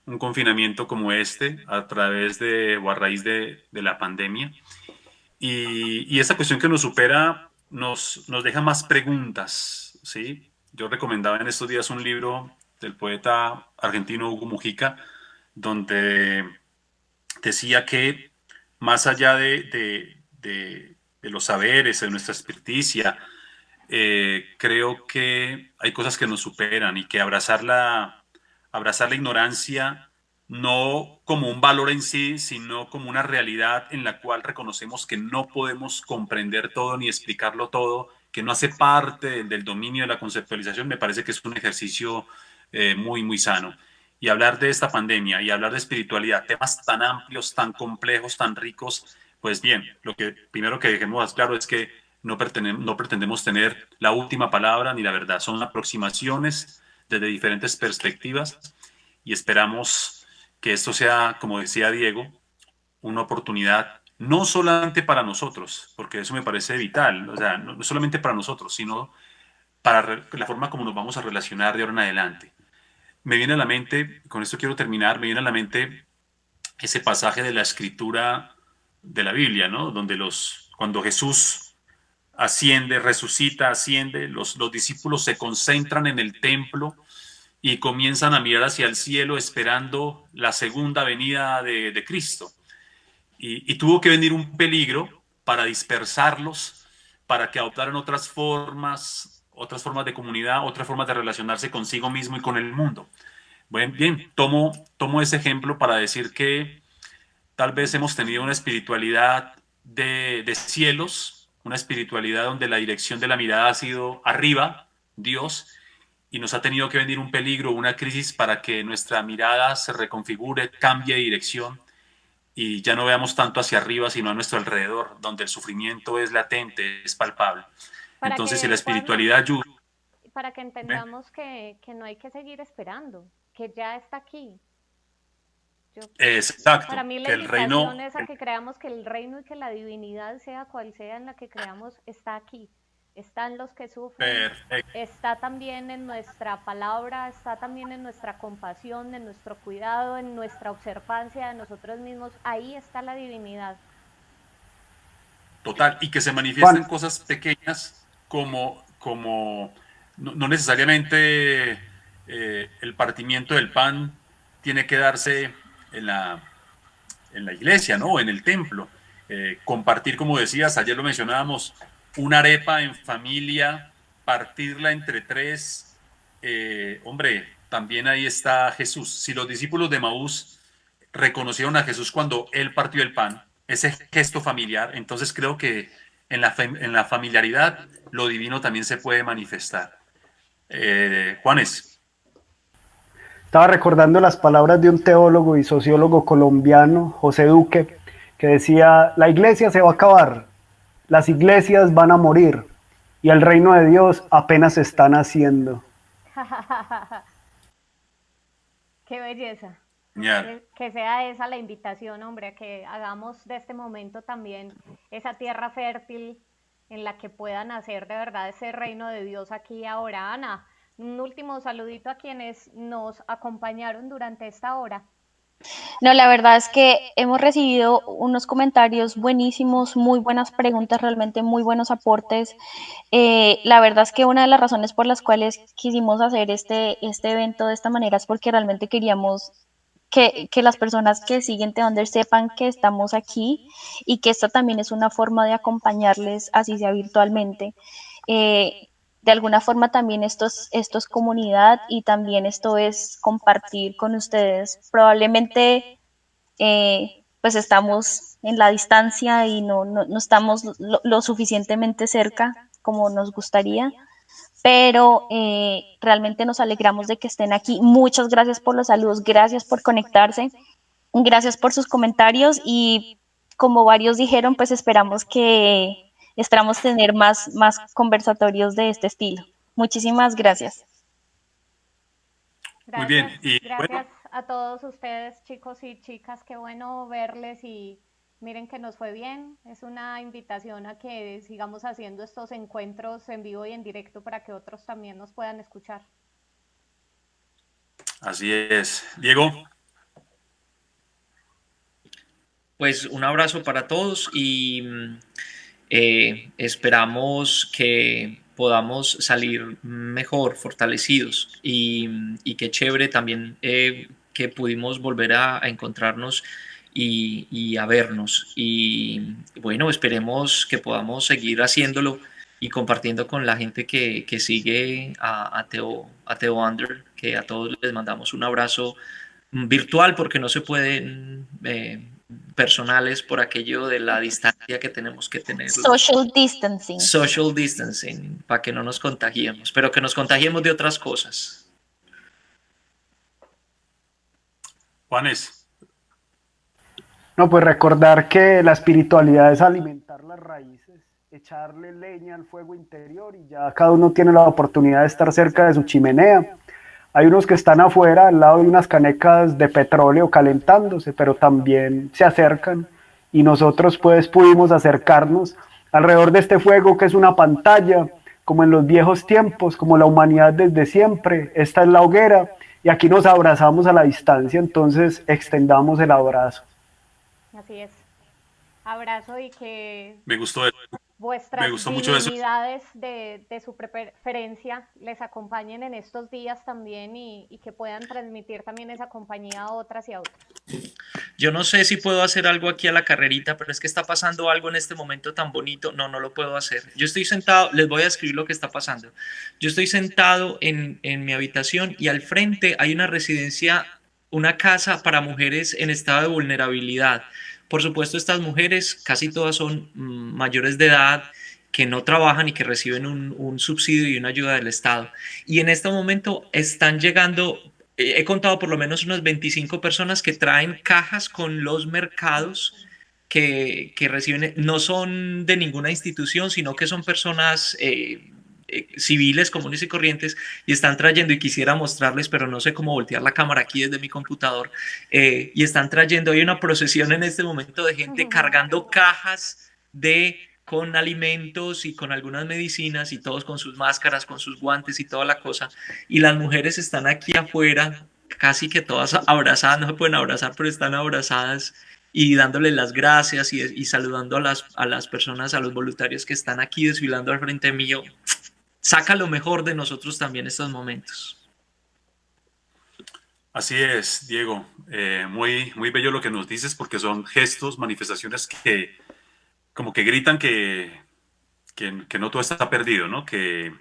un confinamiento como este a través de o a raíz de la pandemia. Y esa cuestión que nos supera nos deja más preguntas, ¿sí? Yo recomendaba en estos días un libro del poeta argentino Hugo Mujica, donde decía que más allá de los saberes, de nuestra experticia, creo que hay cosas que nos superan y que abrazar la ignorancia no como un valor en sí, sino como una realidad en la cual reconocemos que no podemos comprender todo ni explicarlo todo, que no hace parte del dominio de la conceptualización, me parece que es un ejercicio muy, muy sano. Y hablar de esta pandemia y hablar de espiritualidad, temas tan amplios, tan complejos, tan ricos, pues bien, lo que primero que dejemos claro es que no pretendemos tener la última palabra ni la verdad, son aproximaciones desde diferentes perspectivas y esperamos que esto sea, como decía Diego, una oportunidad no solamente para nosotros, porque eso me parece vital, o sea, no solamente para nosotros, sino para la forma como nos vamos a relacionar de ahora en adelante. Me viene a la mente, con esto quiero terminar, me viene a la mente ese pasaje de la escritura de la Biblia, ¿no? Donde cuando Jesús asciende, resucita, asciende, los discípulos se concentran en el templo y comienzan a mirar hacia el cielo esperando la segunda venida de Cristo. Y tuvo que venir un peligro para dispersarlos, para que adoptaran otras formas de comunidad, otras formas de relacionarse consigo mismo y con el mundo. Bueno, bien, tomo ese ejemplo para decir que tal vez hemos tenido una espiritualidad de cielos, una espiritualidad donde la dirección de la mirada ha sido arriba, Dios, y nos ha tenido que venir un peligro, una crisis para que nuestra mirada se reconfigure, cambie de dirección y ya no veamos tanto hacia arriba, sino a nuestro alrededor, donde el sufrimiento es latente, es palpable. Para Entonces, si la que, Juanma, espiritualidad ayuda... para que entendamos que no hay que seguir esperando, que ya está aquí. Yo, Es exacto, para mí la que el reino... invitación es a que creamos que el reino y que la divinidad, sea cual sea en la que creamos, está aquí. Está en los que sufren, Perfecto. está también en nuestra palabra, está también en nuestra compasión, en nuestro cuidado, en nuestra observancia de nosotros mismos. Ahí está la divinidad. Total, y que se Juan, manifiesten cosas pequeñas como no necesariamente el partimiento del pan tiene que darse en la iglesia, ¿no? O en el templo. Compartir, como decías, ayer lo mencionábamos, una arepa en familia, partirla entre tres. Hombre, también ahí está Jesús. Si los discípulos de Maús reconocieron a Jesús cuando él partió el pan, ese gesto familiar, entonces creo que en la familiaridad lo divino también se puede manifestar. Juanes. estaba recordando las palabras de un teólogo y sociólogo colombiano, José Duque, que decía, la iglesia se va a acabar, las iglesias van a morir y el reino de Dios apenas se está naciendo. Qué belleza. Genial. Que sea esa la invitación, hombre, a que hagamos de este momento también esa tierra fértil en la que pueda nacer de verdad ese reino de Dios aquí y ahora. Ana, un último saludito a quienes nos acompañaron durante esta hora. No, la verdad es que hemos recibido unos comentarios buenísimos, muy buenas preguntas, realmente muy buenos aportes. La verdad es que una de las razones por las cuales quisimos hacer este evento de esta manera es porque realmente queríamos que las personas que siguen The Under sepan que estamos aquí y que esta también es una forma de acompañarles, así sea virtualmente. De alguna forma también esto es comunidad y también esto es compartir con ustedes. Probablemente pues estamos en la distancia y no estamos lo suficientemente cerca como nos gustaría, pero realmente nos alegramos de que estén aquí. Muchas gracias por los saludos, gracias por conectarse, gracias por sus comentarios y como varios dijeron, pues esperamos tener más conversatorios de este estilo. Muchísimas gracias. Muy bien. Gracias, Y gracias bueno, a todos ustedes, chicos y chicas. Qué bueno verles y miren que nos fue bien. Es una invitación a que sigamos haciendo estos encuentros en vivo y en directo para que otros también nos puedan escuchar. así es. Diego, Pues un abrazo para todos y esperamos que podamos salir mejor, fortalecidos y qué chévere también que pudimos volver a encontrarnos y a vernos. Y bueno, esperemos que podamos seguir haciéndolo y compartiendo con la gente que sigue a Theo Under, que a todos les mandamos un abrazo virtual porque no se pueden personales por aquello de la distancia que tenemos que tener. Social distancing. Social distancing, para que no nos contagiemos, pero que nos contagiemos de otras cosas. Juanes. No, pues recordar que la espiritualidad es alimentar las raíces, echarle leña al fuego interior y ya cada uno tiene la oportunidad de estar cerca de su chimenea. Hay unos que están afuera, al lado de unas canecas de petróleo calentándose, pero también se acercan y nosotros pues pudimos acercarnos alrededor de este fuego que es una pantalla, como en los viejos tiempos, como la humanidad desde siempre. Esta es la hoguera y aquí nos abrazamos a la distancia, entonces extendamos el abrazo. Así es. Abrazo y que Me gustó eso. vuestras Me gustó mucho eso. divinidades de su preferencia les acompañen en estos días también y que puedan transmitir también esa compañía a otras y a otros. Yo no sé si puedo hacer algo aquí a la carrerita, pero es que está pasando algo en este momento tan bonito. No, no lo puedo hacer. Yo estoy sentado, les voy a escribir lo que está pasando. Yo estoy sentado en mi habitación y al frente hay una residencia, una casa para mujeres en estado de vulnerabilidad. Por supuesto, estas mujeres casi todas son mayores de edad, que no trabajan y que reciben un subsidio y una ayuda del Estado. Y en este momento están llegando, he contado por lo menos unas 25 personas que traen cajas con los mercados que reciben, no son de ninguna institución, sino que son personas civiles, comunes y corrientes, y están trayendo, y quisiera mostrarles, pero no sé cómo voltear la cámara aquí desde mi computador, y están trayendo, hay una procesión en este momento de gente cargando cajas con alimentos y con algunas medicinas y todos con sus máscaras, con sus guantes y toda la cosa, y las mujeres están aquí afuera, casi que todas abrazadas, no se pueden abrazar, pero están abrazadas y dándole las gracias y saludando a las personas, a los voluntarios que están aquí desfilando al frente mío. Saca lo mejor de nosotros también estos momentos. Así es, Diego. Muy, muy bello lo que nos dices porque son gestos, manifestaciones que como que gritan que no todo está perdido, ¿no? Que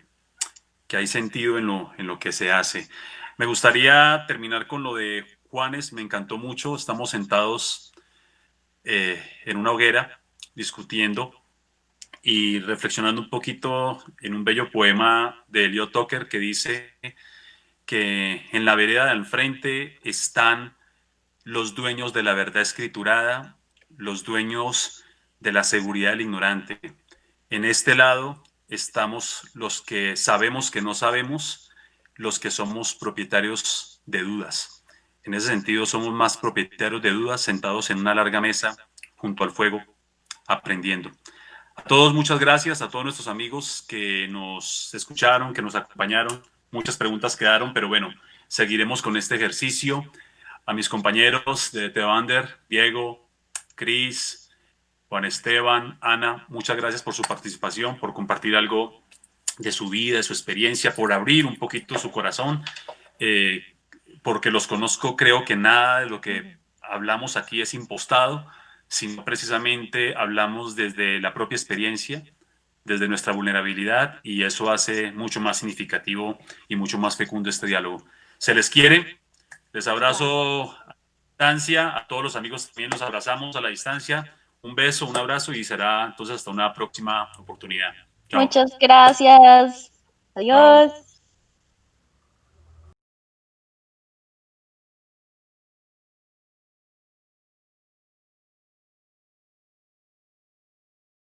hay sentido en lo que se hace. Me gustaría terminar con lo de Juanes, me encantó mucho. Estamos sentados en una hoguera discutiendo y reflexionando un poquito en un bello poema de Elliot Tucker que dice que en la vereda de al frente están los dueños de la verdad escriturada, los dueños de la seguridad del ignorante. En este lado estamos los que sabemos que no sabemos, los que somos propietarios de dudas. En ese sentido, somos más propietarios de dudas sentados en una larga mesa junto al fuego, aprendiendo. A todos, muchas gracias, a todos nuestros amigos que nos escucharon, que nos acompañaron. Muchas preguntas quedaron, pero bueno, seguiremos con este ejercicio. A mis compañeros de Theo Under, Diego, Cris, Juan Esteban, Ana, muchas gracias por su participación, por compartir algo de su vida, de su experiencia, por abrir un poquito su corazón. Porque los conozco, creo que nada de lo que hablamos aquí es impostado, sino precisamente hablamos desde la propia experiencia, desde nuestra vulnerabilidad, y eso hace mucho más significativo y mucho más fecundo este diálogo. Se les quiere, les abrazo a distancia, a todos los amigos también los abrazamos a la distancia. Un beso, un abrazo y será entonces hasta una próxima oportunidad. Chao. Muchas gracias. Chao. Adiós.